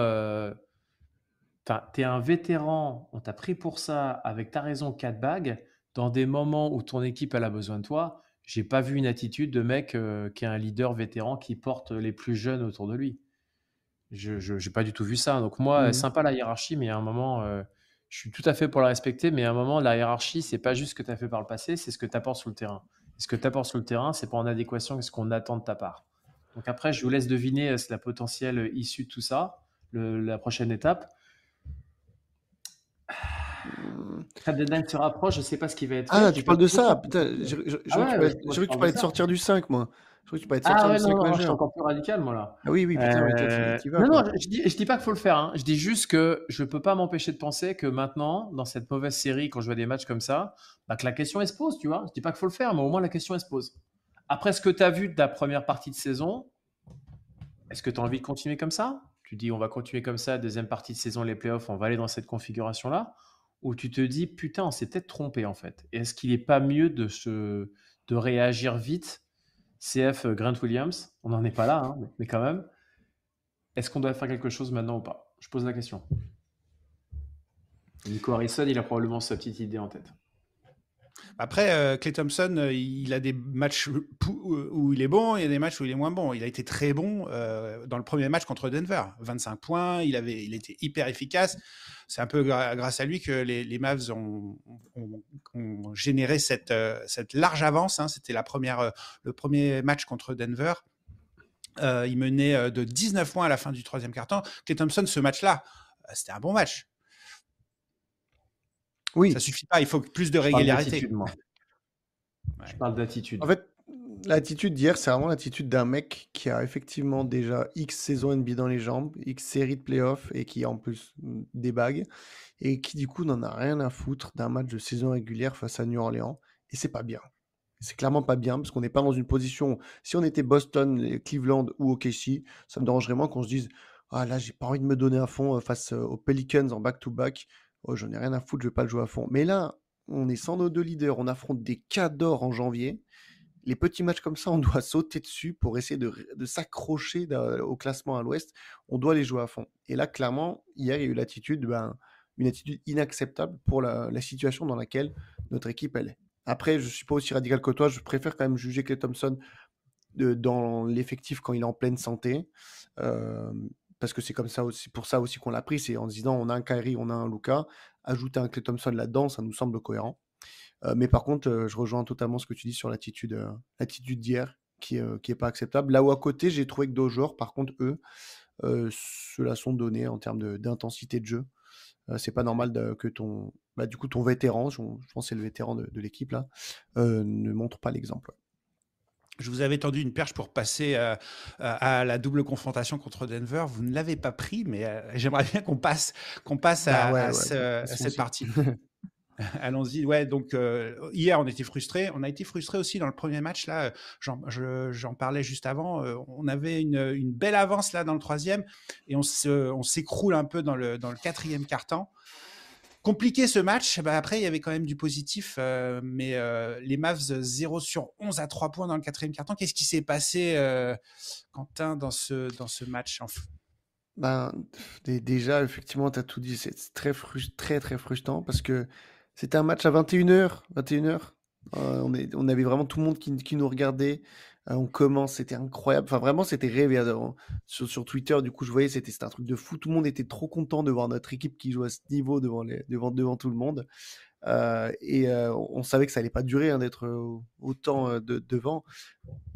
tu es un vétéran, on t'a pris pour ça, avec ta raison 4 bagues, dans des moments où ton équipe elle a besoin de toi. J'ai pas vu une attitude de mec qui est un leader vétéran qui porte les plus jeunes autour de lui. Je n'ai pas du tout vu ça. Donc moi, sympa la hiérarchie, mais à un moment, je suis tout à fait pour la respecter, mais à un moment, la hiérarchie, c'est pas juste ce que tu as fait par le passé, c'est ce que tu apportes sur le terrain. Et ce que tu apportes sur le terrain, c'est pas en adéquation avec ce qu'on attend de ta part. Donc après, je vous laisse deviner la potentielle issue de tout ça, la prochaine étape. Quand deadline se rapproche, je ne sais pas ce qui va être fait. Ah, tu parles de ça? Putain, je croyais que tu parlais de sortir du 5, moi. Je croyais que tu parlais de sortir du 5 non, je suis majeur. encore plus radical, moi, là. Ah oui, putain, mais toi, tu vas, non, quoi. je dis pas qu'il faut le faire. Hein. Je dis juste que je peux pas m'empêcher de penser que maintenant, dans cette mauvaise série, quand je vois des matchs comme ça, bah, que la question elle se pose, tu vois. Je dis pas qu'il faut le faire, mais au moins la question elle se pose. Après ce que tu as vu de ta première partie de saison, est-ce que tu as envie de continuer comme ça? Tu dis on va continuer comme ça, deuxième partie de saison, les playoffs, on va aller dans cette configuration-là? Ou tu te dis putain, on s'est peut-être trompé en fait. Et est-ce qu'il n'est pas mieux de réagir vite? CF Grant Williams, on n'en est pas là, hein, mais quand même. Est-ce qu'on doit faire quelque chose maintenant ou pas? Je pose la question. Nico Harrison, il a probablement sa petite idée en tête. Après, Klay Thompson, il a des matchs où il est bon, et il y a des matchs où il est moins bon. Il a été très bon dans le premier match contre Denver. 25 points, il était hyper efficace. C'est un peu grâce à lui que les Mavs ont généré cette large avance. Hein. C'était le premier match contre Denver. Il menait de 19 points à la fin du troisième quart-temps. Klay Thompson, ce match-là, c'était un bon match. Oui. Ça suffit pas, il faut plus de régularité. Je parle d'attitude. En fait, l'attitude d'hier, c'est vraiment l'attitude d'un mec qui a effectivement déjà X saisons NBA dans les jambes, X séries de playoffs et qui a en plus des bagues et qui du coup n'en a rien à foutre d'un match de saison régulière face à New Orleans. Et c'est pas bien. C'est clairement pas bien parce qu'on n'est pas dans une position. Si on était Boston, Cleveland ou OKC, ça me dérangerait moins qu'on se dise ah là, j'ai pas envie de me donner à fond face aux Pelicans en back-to-back. Oh, j'en ai rien à foutre, je vais pas le jouer à fond. Mais là, on est sans nos deux leaders, on affronte des cadors en janvier. Les petits matchs comme ça, on doit sauter dessus pour essayer de s'accrocher au classement à l'ouest. On doit les jouer à fond. Et là, clairement, hier, il y a eu une attitude inacceptable pour la situation dans laquelle notre équipe elle est. Après, je ne suis pas aussi radical que toi. Je préfère quand même juger Klay Thompson dans l'effectif quand il est en pleine santé. Parce que c'est comme ça aussi, pour ça aussi qu'on l'a pris. C'est en se disant on a un Kyrie, on a un Luka. Ajouter un Klay Thompson là-dedans, ça nous semble cohérent. Mais par contre, je rejoins totalement ce que tu dis sur l'attitude d'hier, qui est pas acceptable. Là où à côté, j'ai trouvé que d'autres joueurs, par contre, eux, se la sont donnés en termes d'intensité de jeu. C'est pas normal que ton vétéran, je pense que c'est le vétéran de l'équipe là, ne montre pas l'exemple. Je vous avais tendu une perche pour passer à la double confrontation contre Denver. Vous ne l'avez pas pris, mais j'aimerais bien qu'on passe à cette partie. Allons-y. Ouais, donc hier, on était frustrés. On a été frustrés aussi dans le premier match. Là, j'en parlais juste avant. On avait une belle avance là dans le troisième et on s'écroule un peu dans le quatrième quart-temps. Compliqué ce match. Bah, après, il y avait quand même du positif, mais les Mavs 0 sur 11 à 3 points dans le quatrième quart-temps. Qu'est-ce qui s'est passé, Quentin, dans ce match Déjà, effectivement, tu as tout dit. C'est très frustrant parce que c'était un match à 21h. On avait vraiment tout le monde qui nous regardait. On commence, c'était incroyable. Enfin, vraiment, c'était révélateur. Sur Twitter, du coup, je voyais, c'était un truc de fou. Tout le monde était trop content de voir notre équipe qui joue à ce niveau devant tout le monde. On savait que ça allait pas durer hein, d'être autant devant.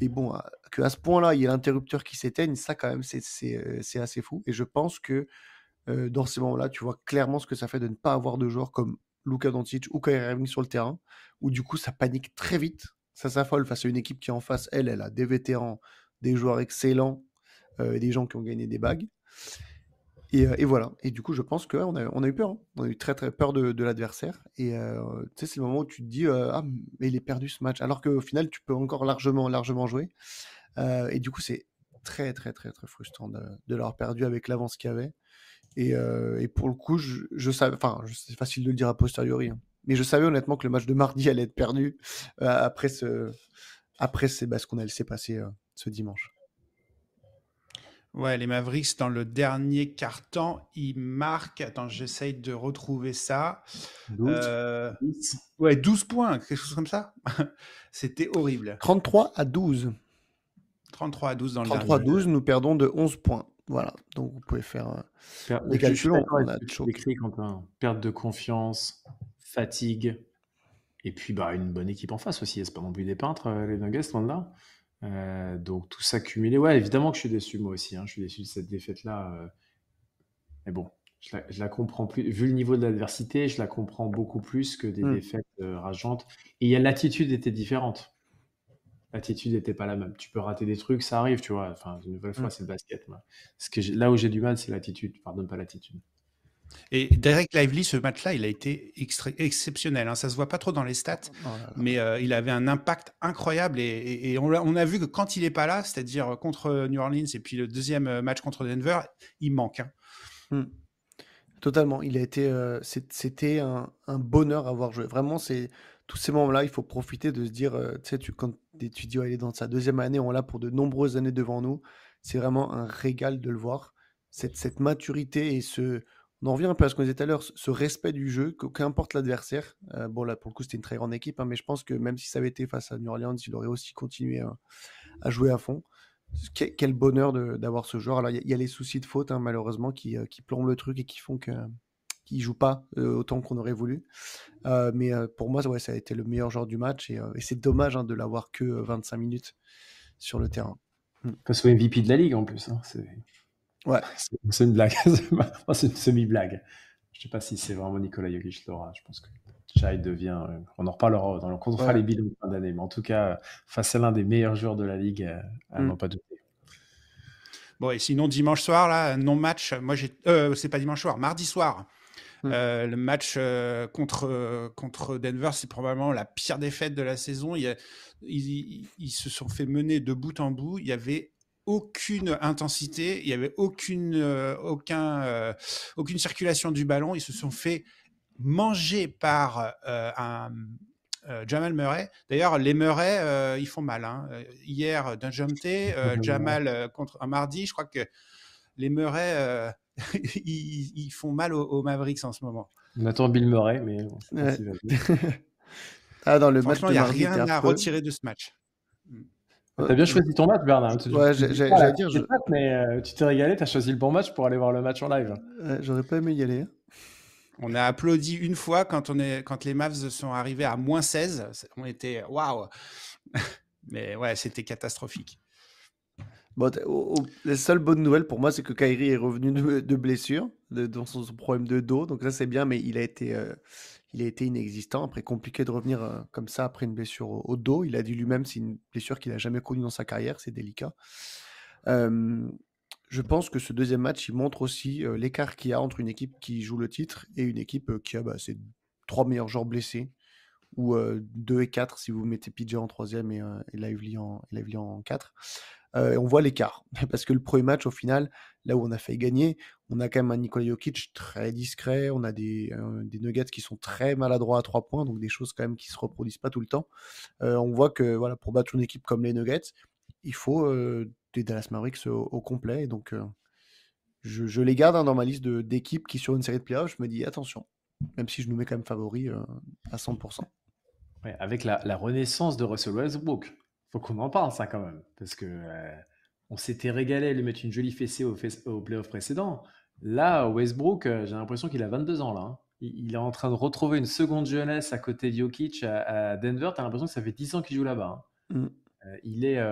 Mais bon, qu'à ce point-là, il y ait l'interrupteur qui s'éteigne, ça quand même, c'est assez fou. Et je pense que dans ces moments-là, tu vois clairement ce que ça fait de ne pas avoir de joueurs comme Luka Doncic ou Kyrie Irving sur le terrain, où du coup ça panique très vite, ça s'affole face à une équipe qui en face, elle a des vétérans, des joueurs excellents, et des gens qui ont gagné des bagues. Et voilà. Et du coup, je pense qu'on on a eu peur. Hein. On a eu très très peur de l'adversaire. Et tu sais, c'est le moment où tu te dis ah mais il est perdu ce match, alors qu'au final tu peux encore largement jouer. Et du coup, c'est très très très très frustrant de l'avoir perdu avec l'avance qu'il y avait. Et pour le coup, je savais, enfin, c'est facile de le dire a posteriori, hein, mais je savais honnêtement que le match de mardi allait être perdu après ce qu'on s'est passé ce dimanche. Ouais, les Mavericks, dans le dernier quart-temps, ils marquent. Attends, j'essaye de retrouver ça. 10. Ouais, 12 points, quelque chose comme ça. C'était horrible. 33-12. 33-12 dans le 33-12, nous perdons de 11 points. Voilà, donc vous pouvez faire des calculs. On a tu décris, Quentin. Perte de confiance, fatigue, et puis une bonne équipe en face aussi. C'est pas non plus des peintres, les Nuggets, loin de là. Donc tout ça cumulé, ouais, évidemment que je suis déçu moi aussi. Hein, je suis déçu de cette défaite-là. Mais bon, je la comprends plus. Vu le niveau de l'adversité, je la comprends beaucoup plus que des défaites rageantes. Et l'attitude était différente. L'attitude n'était pas la même. Tu peux rater des trucs, ça arrive, tu vois. Enfin, une nouvelle fois, c'est le basket. Moi. Là où j'ai du mal, c'est l'attitude. Pardonne pas l'attitude. Et Derek Lively, ce match-là, il a été exceptionnel. Hein. Ça se voit pas trop dans les stats, mais il avait un impact incroyable. Et on a vu que quand il est pas là, c'est-à-dire contre New Orleans et puis le deuxième match contre Denver, il manque. Hein. Totalement. Il a été, c'était un bonheur à voir jouer. Vraiment, c'est tous ces moments-là, il faut profiter de se dire, tu sais, quand tu dis, ouais, il est dans sa deuxième année, on l'a pour de nombreuses années devant nous. C'est vraiment un régal de le voir. Cette maturité et on en revient un peu à ce qu'on disait tout à l'heure, ce respect du jeu, qu'importe l'adversaire. Bon, là, pour le coup, c'était une très grande équipe, hein, mais je pense que même si ça avait été face à New Orleans, il aurait aussi continué à jouer à fond. Quel bonheur d'avoir ce joueur. Alors, il y a les soucis de faute, hein, malheureusement, qui plombent le truc et qui font qu'il ne joue pas autant qu'on aurait voulu. Mais pour moi, ouais, ça a été le meilleur joueur du match. Et c'est dommage hein, de l'avoir que 25 minutes sur le terrain. Face au MVP de la Ligue, en plus. Hein, ouais. C'est une blague. C'est une semi-blague. Je ne sais pas si c'est vraiment Nikola Jokic l'aura. Je pense que Shai devient... on en reparlera quand on fera les bilans de fin d'année. Mais en tout cas, face à l'un des meilleurs joueurs de la Ligue, à n'en pas douter. Bon, et sinon, dimanche soir, là, non-match, moi c'est pas dimanche soir, mardi soir. Le match contre Denver, c'est probablement la pire défaite de la saison. Ils se sont fait mener de bout en bout. Il y avait aucune intensité, il y avait aucune circulation du ballon. Ils se sont fait manger par Jamal Murray. D'ailleurs, les Murray, ils font mal. Hein. Hier, Dejounte, Jamal contre un mardi, je crois que les Murray, ils font mal aux Mavericks en ce moment. On attend Bill Murray, mais bon, dans le match il n'y a rien à retirer de ce match. T'as bien choisi ton match, Bernard. Ouais, j'allais dire. Mais tu t'es régalé, t'as choisi le bon match pour aller voir le match en live. J'aurais pas aimé y aller. On a applaudi une fois quand les Mavs sont arrivés à moins 16. On était waouh. Mais ouais, c'était catastrophique. Bon, la seule bonne nouvelle pour moi, c'est que Kyrie est revenu de blessure, dans son problème de dos. Donc ça, c'est bien, mais il a été inexistant. Après, compliqué de revenir comme ça après une blessure au dos. Il a dit lui-même, c'est une blessure qu'il n'a jamais connue dans sa carrière. C'est délicat. Je pense que ce deuxième match, il montre aussi l'écart qu'il y a entre une équipe qui joue le titre et une équipe qui a ses 3 meilleurs joueurs blessés, ou 2 et 4 si vous mettez PJ en 3e et Lively en 4. On voit l'écart. Parce que le premier match, au final, là où on a failli gagner, on a quand même un Nikola Jokic très discret, on a des Nuggets qui sont très maladroits à 3 points, donc des choses quand même qui ne se reproduisent pas tout le temps. On voit que voilà, pour battre une équipe comme les Nuggets, il faut des Dallas Mavericks au complet. Et donc, je les garde dans ma liste d'équipes qui, sur une série de playoffs, je me dis attention, même si je nous mets quand même favoris à 100%. Ouais, avec la renaissance de Russell Westbrook. Faut qu'on en parle, ça, quand même. Parce que on s'était régalé à lui mettre une jolie fessée au playoff précédent. Là, Westbrook, j'ai l'impression qu'il a 22 ans, là. Hein. Il est en train de retrouver une seconde jeunesse à côté de Jokic à Denver. Tu as l'impression que ça fait 10 ans qu'il joue là-bas. Hein. Il est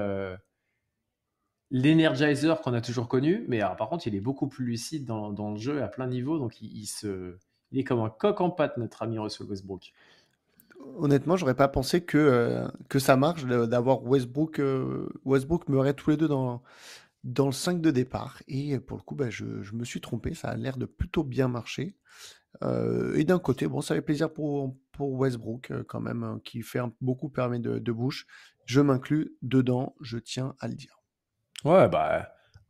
l'energizer qu'on a toujours connu, mais alors, par contre, il est beaucoup plus lucide dans le jeu à plein niveau. Donc, il est comme un coq en pâte, notre ami Russell Westbrook. Honnêtement, j'aurais pas pensé que ça marche d'avoir Westbrook, Murray tous les deux dans le 5 de départ. Et pour le coup, je me suis trompé. Ça a l'air de plutôt bien marcher. Et d'un côté, bon, ça fait plaisir pour Westbrook quand même, qui fait beaucoup permet de bouche. Je m'inclus dedans, je tiens à le dire. Ouais,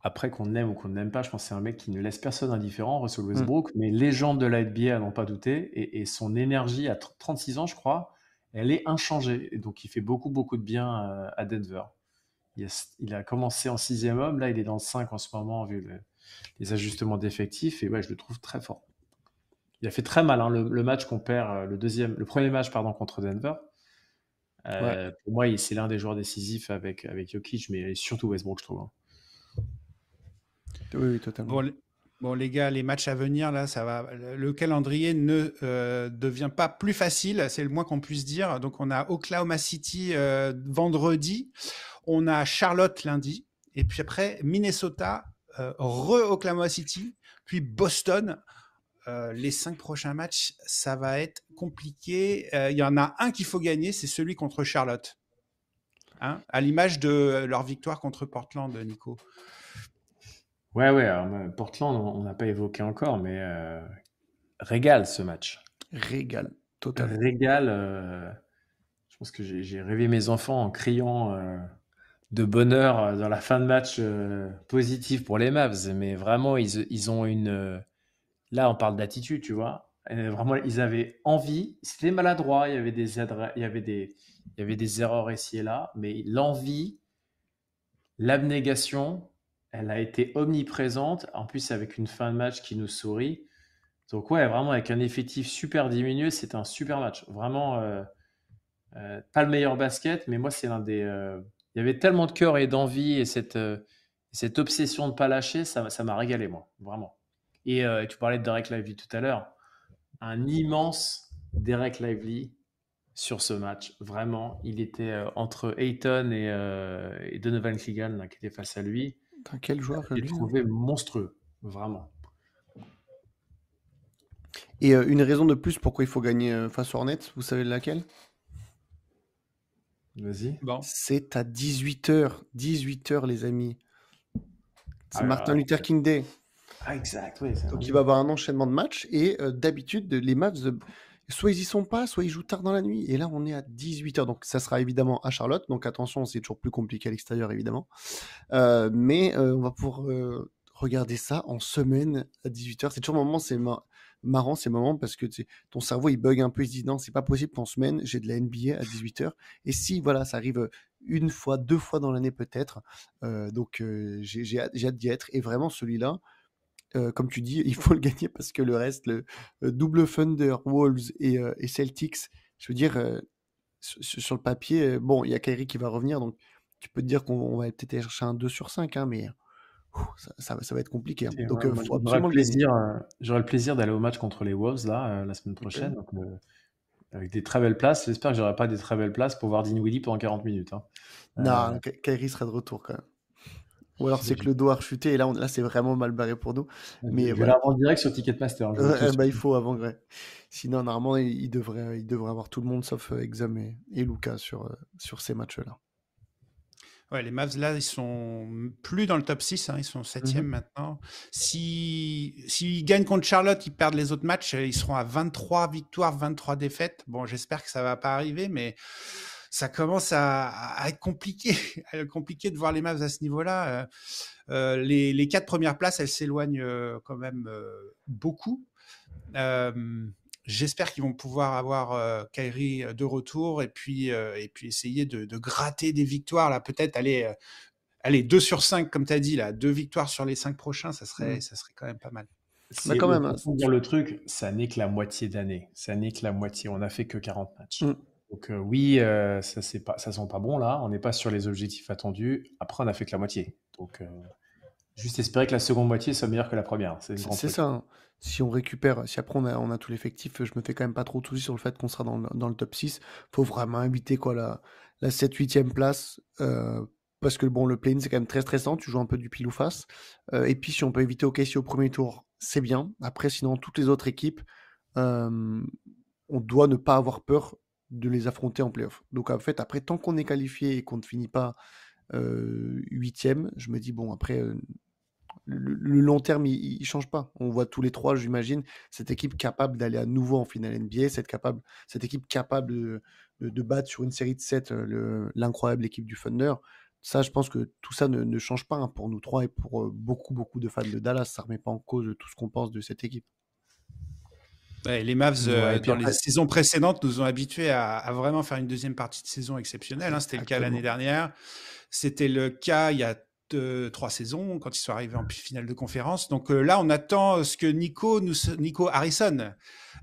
après qu'on aime ou qu'on n'aime pas, je pense que c'est un mec qui ne laisse personne indifférent, Russell Westbrook, mais légende de la NBA à n'en pas douter, et son énergie à 36 ans, je crois, elle est inchangée. Et donc il fait beaucoup, beaucoup de bien à Denver. Il a commencé en 6e homme, là il est dans le 5 en ce moment, vu les ajustements d'effectifs, et ouais, je le trouve très fort. Il a fait très mal, hein, le match qu'on perd, le premier match, pardon, contre Denver. Pour moi, c'est l'un des joueurs décisifs avec Jokic, mais surtout Westbrook, je trouve. Hein. Oui, totalement. Bon, les gars, les matchs à venir, là, ça va. Le calendrier ne devient pas plus facile, c'est le moins qu'on puisse dire. Donc, on a Oklahoma City vendredi, on a Charlotte lundi, et puis après Minnesota, Oklahoma City, puis Boston. Les 5 prochains matchs, ça va être compliqué. Il y en a un qu'il faut gagner, c'est celui contre Charlotte. Hein, à l'image de leur victoire contre Portland, Nico. Ouais. Alors, Portland, on n'a pas évoqué encore, mais régale ce match. Régale, totalement. Régale. Je pense que j'ai rêvé mes enfants en criant de bonheur dans la fin de match positive pour les Mavs. Mais vraiment, ils ont une... Là, on parle d'attitude, tu vois. Et vraiment, ils avaient envie. C'était maladroit. Il y avait des erreurs ici et là. Mais l'envie, l'abnégation, elle a été omniprésente. En plus, avec une fin de match qui nous sourit. Donc, ouais, vraiment, avec un effectif super diminué, c'est un super match. Vraiment, pas le meilleur basket, mais moi, c'est l'un des... Il y avait tellement de cœur et d'envie et cette obsession de ne pas lâcher, ça m'a régalé, moi, vraiment. Et tu parlais de Derek Lively tout à l'heure. Un immense Derek Lively sur ce match. Vraiment, il était entre Ayton et Donovan Clegan qui était face à lui. Quel joueur je l'ai trouvé monstrueux, vraiment. Et une raison de plus pourquoi il faut gagner face aux Hornets, vous savez laquelle? Vas-y. Bon. C'est à 18h. 18h, les amis. C'est Martin Luther King Day. Ah, exact, oui. Donc, il va y avoir un enchaînement de matchs. Et d'habitude, les Mavs, soit ils y sont pas, soit ils jouent tard dans la nuit. Et là, on est à 18h. Donc, ça sera évidemment à Charlotte. Donc, attention, c'est toujours plus compliqué à l'extérieur, évidemment. Mais on va pouvoir regarder ça en semaine à 18h. C'est toujours un moment, c'est marrant ces moments parce que ton cerveau, il bug un peu. Il se dit non, c'est pas possible qu'en semaine, j'ai de la NBA à 18h. Et si, voilà, ça arrive une fois, 2 fois dans l'année peut-être. Donc, j'ai hâte d'y être. Et vraiment, celui-là, comme tu dis, il faut le gagner parce que le reste, le double Thunder, Wolves et Celtics, je veux dire, sur le papier, bon, il y a Kyrie qui va revenir, donc tu peux te dire qu'on va peut-être aller chercher un 2 sur 5, hein, mais ça va être compliqué. Hein. Donc, il faut absolument le gagner. J'aurai le plaisir d'aller au match contre les Wolves là, la semaine prochaine, donc, avec des très belles places. J'espère que j'aurai pas des très belles places pour voir Dinwiddie pendant 40 minutes. Hein. Non, Kyrie sera de retour quand même. Ou alors c'est que le dos a rechuté et là c'est vraiment mal barré pour nous. Mais je vais l'avoir en direct sur Ticketmaster. Il faut avant vrai. Sinon normalement il devrait avoir tout le monde sauf Exum et Luka sur ces matchs-là. Ouais, les Mavs là ils sont plus dans le top 6, hein, ils sont 7e maintenant. S'ils gagnent contre Charlotte, ils perdent les autres matchs, ils seront à 23 victoires, 23 défaites. Bon, j'espère que ça va pas arriver, mais ça commence à être compliqué, de voir les Mavs à ce niveau-là. Les 4 premières places, elles s'éloignent quand même beaucoup. J'espère qu'ils vont pouvoir avoir Kyrie de retour et puis essayer de gratter des victoires. Là, peut-être aller 2 sur 5, comme tu as dit, là, 2 victoires sur les 5 prochains, ça serait quand même pas mal. Mais quand même, pour dire le truc, ça n'est que la moitié d'année. Ça n'est que la moitié. On n'a fait que 40 matchs. Donc oui, ça sent pas bon là. On n'est pas sur les objectifs attendus. Après, on a fait que la moitié. Donc juste espérer que la seconde moitié soit meilleure que la première. C'est le grand C'est truc. ça, hein. Si on récupère, si après on a tout l'effectif, je me fais quand même pas trop de soucis sur le fait qu'on sera dans le top 6. Faut vraiment éviter quoi, la 7-8e place. Parce que bon, le play-in, c'est quand même très stressant. Tu joues un peu du pile ou face. Et puis, si on peut éviter OKC au premier tour, c'est bien. Après, sinon, toutes les autres équipes, euh, on doit ne pas avoir peur de les affronter en playoff. Donc, en fait, après, tant qu'on est qualifié et qu'on ne finit pas 8e, je me dis, bon, après, le long terme, il change pas. On voit tous les trois, j'imagine, cette équipe capable d'aller à nouveau en finale NBA, cette équipe capable de battre sur une série de 7 l'incroyable équipe du Thunder. Ça, je pense que tout ça ne change pas, hein, pour nous trois et pour beaucoup, beaucoup de fans de Dallas. Ça remet pas en cause tout ce qu'on pense de cette équipe. Ouais, les Mavs, Ouais, et puis dans les après, saisons précédentes, nous ont habitués à vraiment faire une deuxième partie de saison exceptionnelle, hein. C'était le cas l'année Exactement. dernière. C'était le cas il y a 3 saisons, quand ils sont arrivés en finale de conférence. Donc là, on attend ce que Nico Harrison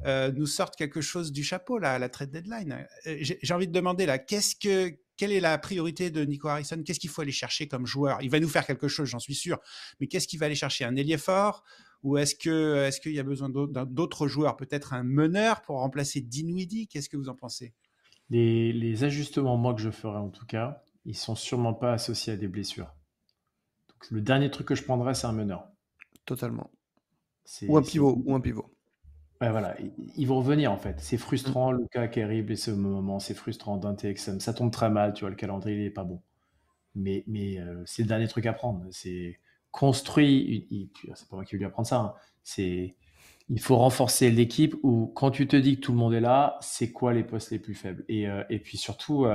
nous sorte quelque chose du chapeau là, à la trade deadline. J'ai envie de demander là, quelle est la priorité de Nico Harrison? Qu'est-ce qu'il faut aller chercher comme joueur? Il va nous faire quelque chose, j'en suis sûr. Mais qu'est-ce qu'il va aller chercher? Un ailier fort? Ou est-ce qu'il y a besoin d'autres joueurs? Peut-être un meneur pour remplacer Dinwiddie? Qu'est-ce que vous en pensez? les ajustements, moi, que je ferai en tout cas, ils sont sûrement pas associés à des blessures. Donc, le dernier truc que je prendrais, c'est un meneur. Totalement. Ou C'est, un c'est... pivot, ou un pivot. Ouais, voilà, ils vont revenir en fait. C'est frustrant, Lucas Kerry blessé au moment, c'est frustrant, Dante Exum. Ça tombe très mal, tu vois, le calendrier il est pas bon. Mais c'est le dernier truc à prendre. C'est construit, c'est pas moi qui vais lui apprendre ça, hein. Il faut renforcer l'équipe où quand tu te dis que tout le monde est là, c'est quoi les postes les plus faibles. Et puis surtout,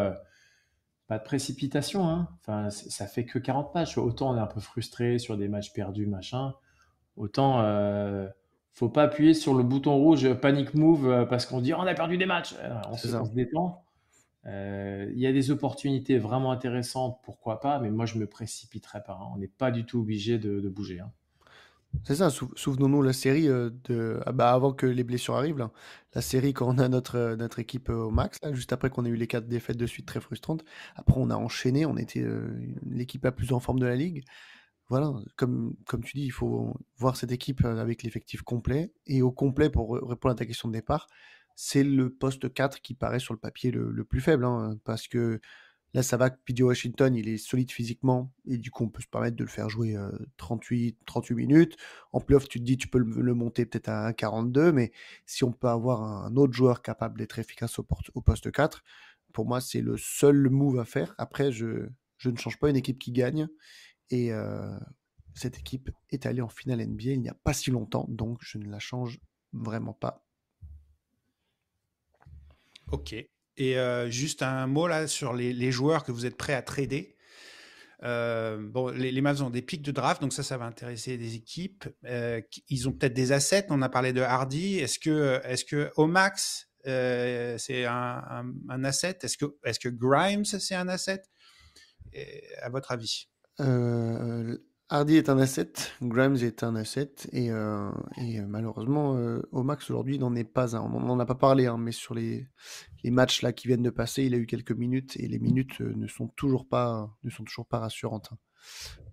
pas de précipitation, hein. Enfin, ça fait que 40 matchs. Autant on est un peu frustré sur des matchs perdus, machin. Autant, faut pas appuyer sur le bouton rouge panic move parce qu'on se dit oh, on a perdu des matchs. On C'est se, ça. on se détend. Il y a des opportunités vraiment intéressantes, pourquoi pas, mais moi je me précipiterai pas, hein. On n'est pas du tout obligé de bouger, hein. C'est ça, souvenons-nous la série avant que les blessures arrivent, là. La série quand on a notre équipe au max, là, juste après qu'on ait eu les 4 défaites de suite très frustrantes. Après, on a enchaîné, on était l'équipe la plus en forme de la ligue. Voilà, comme tu dis, il faut voir cette équipe avec l'effectif complet. Et au complet, pour répondre à ta question de départ, c'est le poste 4 qui paraît sur le papier le plus faible, hein, parce que là, ça va que PJ Washington, il est solide physiquement, et du coup, on peut se permettre de le faire jouer 38 minutes. En playoff, tu te dis, tu peux le monter peut-être à 42, mais si on peut avoir un autre joueur capable d'être efficace au poste 4, pour moi, c'est le seul move à faire. Après, je ne change pas une équipe qui gagne, et cette équipe est allée en finale NBA il n'y a pas si longtemps, donc je ne la change vraiment pas. Ok. Et juste un mot là sur les joueurs que vous êtes prêts à trader. Bon, les Mavs ont des pics de draft, donc ça va intéresser des équipes. Ils ont peut-être des assets. On a parlé de Hardy. Est-ce que au max c'est un asset? Est-ce que Grimes c'est un asset? À votre avis? Euh, Hardy est un asset, Grimes est un asset, et malheureusement, au max aujourd'hui, il n'en est pas un. On n'en a pas parlé, hein, mais sur les matchs là qui viennent de passer, il a eu quelques minutes, et les minutes ne sont toujours pas rassurantes, hein,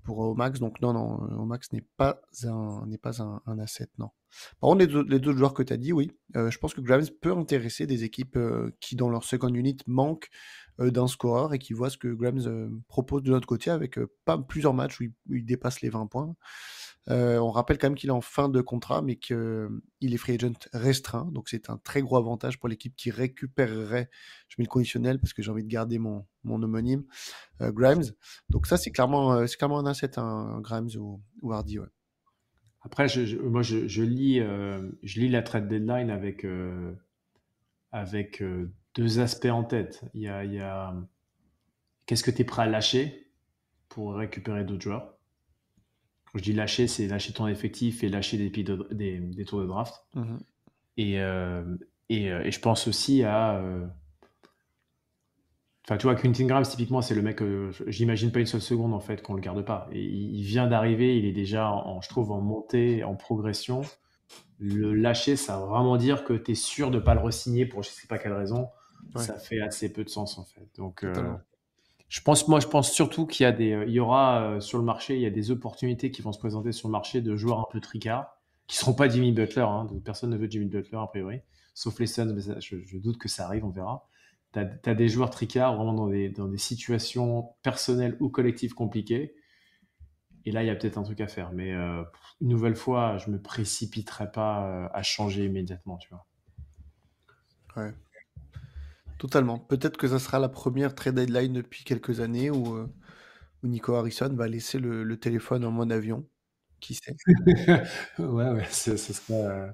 pour Omax. Donc non, non, Omax n'est pas un asset, non. Par contre, les autres joueurs que tu as dit, oui, je pense que Grimes peut intéresser des équipes qui, dans leur second unit, manquent d'un scoreur et qui voient ce que Grimes propose de l'autre côté avec pas plusieurs matchs où il dépasse les 20 points. On rappelle quand même qu'il est en fin de contrat, mais qu'il est free agent restreint, donc c'est un très gros avantage pour l'équipe qui récupérerait, je mets le conditionnel parce que j'ai envie de garder mon homonyme, Grimes. Donc ça, c'est clairement un asset, un Grimes ou Hardy, ouais. Après, moi je lis la trade deadline avec deux aspects en tête. Il y a qu'est-ce que tu es prêt à lâcher pour récupérer d'autres joueurs. Quand je dis lâcher, c'est lâcher ton effectif et lâcher des tours de draft. Mhm. Et je pense aussi à. Enfin, tu vois, Quentin Grimes, typiquement, c'est le mec que j'imagine pas une seule seconde en fait qu'on le garde pas. Et il vient d'arriver, il est déjà, je trouve, en montée, en progression. Le lâcher, ça veut vraiment dire que tu es sûr de pas le re-signer pour je sais pas quelle raison. ça fait assez peu de sens en fait. Donc, Totalement. je pense surtout qu'il y a il y aura sur le marché, il y a des opportunités qui vont se présenter sur le marché de joueurs un peu tricards, qui seront pas Jimmy Butler, hein, personne ne veut Jimmy Butler a priori, sauf les Suns, mais je doute que ça arrive, on verra. T'as des joueurs tricards vraiment dans des situations personnelles ou collectives compliquées, et là il y a peut-être un truc à faire, mais une nouvelle fois, je me précipiterai pas à changer immédiatement, tu vois. Ouais. Totalement. Peut-être que ça sera la première trade deadline depuis quelques années où Nico Harrison va laisser le téléphone en mode avion. Qui sait? Ouais, ce serait.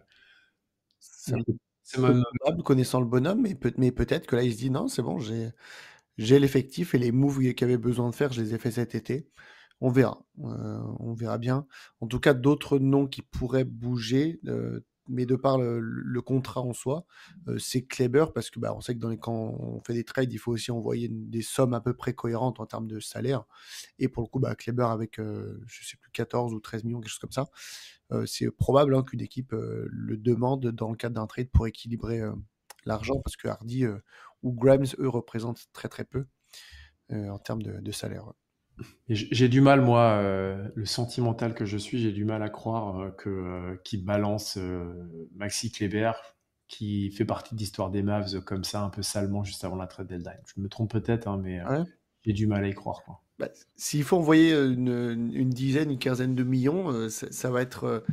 Ça peut C'est peu même. probable connaissant le bonhomme, mais peut-être que là, il se dit: «Non, c'est bon, j'ai l'effectif et les moves qu'il y avait besoin de faire, je les ai fait cet été». On verra bien. En tout cas, d'autres noms qui pourraient bouger, mais de par le contrat en soi, c'est Kleber parce que, bah, on sait que quand on fait des trades, il faut aussi envoyer des sommes à peu près cohérentes en termes de salaire et pour le coup, bah, Kleber avec, je sais plus 14 ou 13 millions, quelque chose comme ça, c'est probable, hein, qu'une équipe, le demande dans le cadre d'un trade pour équilibrer, l'argent parce que Hardy, ou Grimes, eux, représentent très, très peu, en termes de salaire, ouais. Et j'ai du mal, moi, le sentimental que je suis, j'ai du mal à croire qu'il balance Maxi Kleber, qui fait partie de l'histoire des Mavs comme ça, un peu salement, juste avant la trade deadline. Je me trompe peut-être, hein, mais Ouais. j'ai du mal à y croire, quoi. Bah, s'il faut envoyer une dizaine, une quinzaine de millions, ça va être,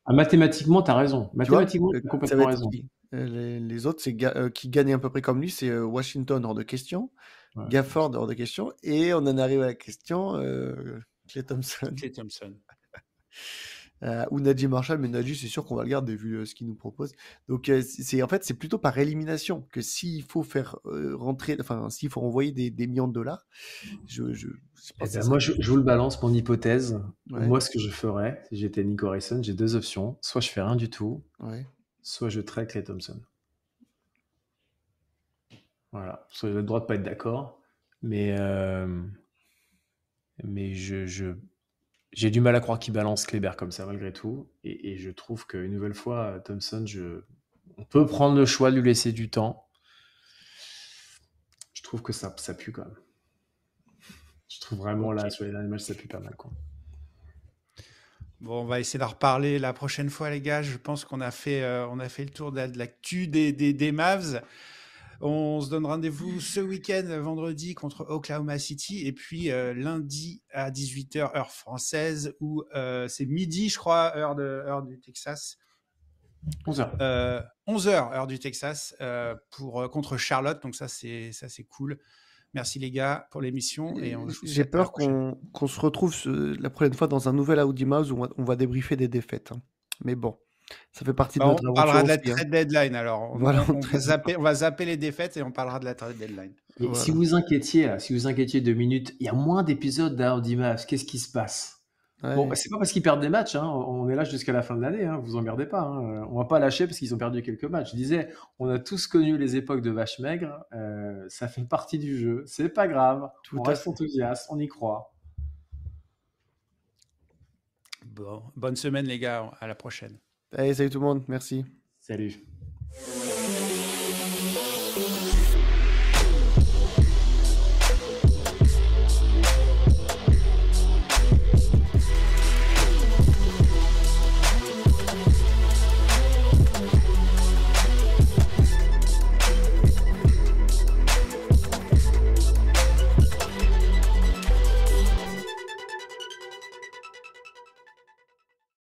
Ah, mathématiquement, tu as raison. tu vois, Mathématiquement, tu as ça va complètement être raison. qui? Les autres, qui gagnent à peu près comme lui, c'est Washington, hors de question, Ouais. Gafford, hors de question, et on en arrive à la question, Klay Thompson. Klay Thompson. Ou Najee Marshall, mais Najee, c'est sûr qu'on va le garder vu ce qu'il nous propose. Donc, en fait, c'est plutôt par élimination que s'il faut faire rentrer, enfin, s'il faut envoyer des millions de dollars, je pense que ça Moi, serait. je vous le balance, mon hypothèse. Ouais, Moi, ce que je ferais, si j'étais Nico Harrison, j'ai deux options. Soit je fais rien du tout, ouais. soit je trade Klay Thompson. Voilà. Vous avez le droit de pas être d'accord, mais j'ai du mal à croire qu'il balance Kleber comme ça malgré tout. Et je trouve qu'une nouvelle fois, Thompson, on peut prendre le choix de lui laisser du temps. Je trouve que ça pue quand même. Je trouve vraiment là, sur les derniers matchs, ça pue pas mal, quoi. Bon, on va essayer d'en reparler la prochaine fois, les gars. Je pense qu'on a fait le tour de l'actu des Mavs. On se donne rendez-vous ce week-end, vendredi, contre Oklahoma City. Et puis lundi à 18h, heure française, ou c'est midi, je crois, heure du Texas. 11h. 11h, heure du Texas, contre Charlotte. Donc ça, c'est cool. Merci les gars pour l'émission. Et J'ai peur qu'on se retrouve la prochaine fois dans un nouvel Audi Mouse où on va débriefer des défaites, hein. Mais bon, ça fait partie de notre aventure. On parlera de la aussi, hein. trade deadline alors. Voilà, on va zapper les défaites et on parlera de la trade deadline. Et voilà. si vous inquiétiez 2 minutes, il y a moins d'épisodes d'Audi Mavs. Qu'est-ce qui se passe? Ouais. Bon, c'est pas parce qu'ils perdent des matchs, hein. On est là jusqu'à la fin de l'année, hein. Vous emmerdez pas, hein. On va pas lâcher parce qu'ils ont perdu quelques matchs. Je disais, on a tous connu les époques de vaches maigres. Ça fait partie du jeu. C'est pas grave. On reste enthousiaste, on y croit. Bon, bonne semaine les gars. À la prochaine. Allez, salut tout le monde. Merci. Salut.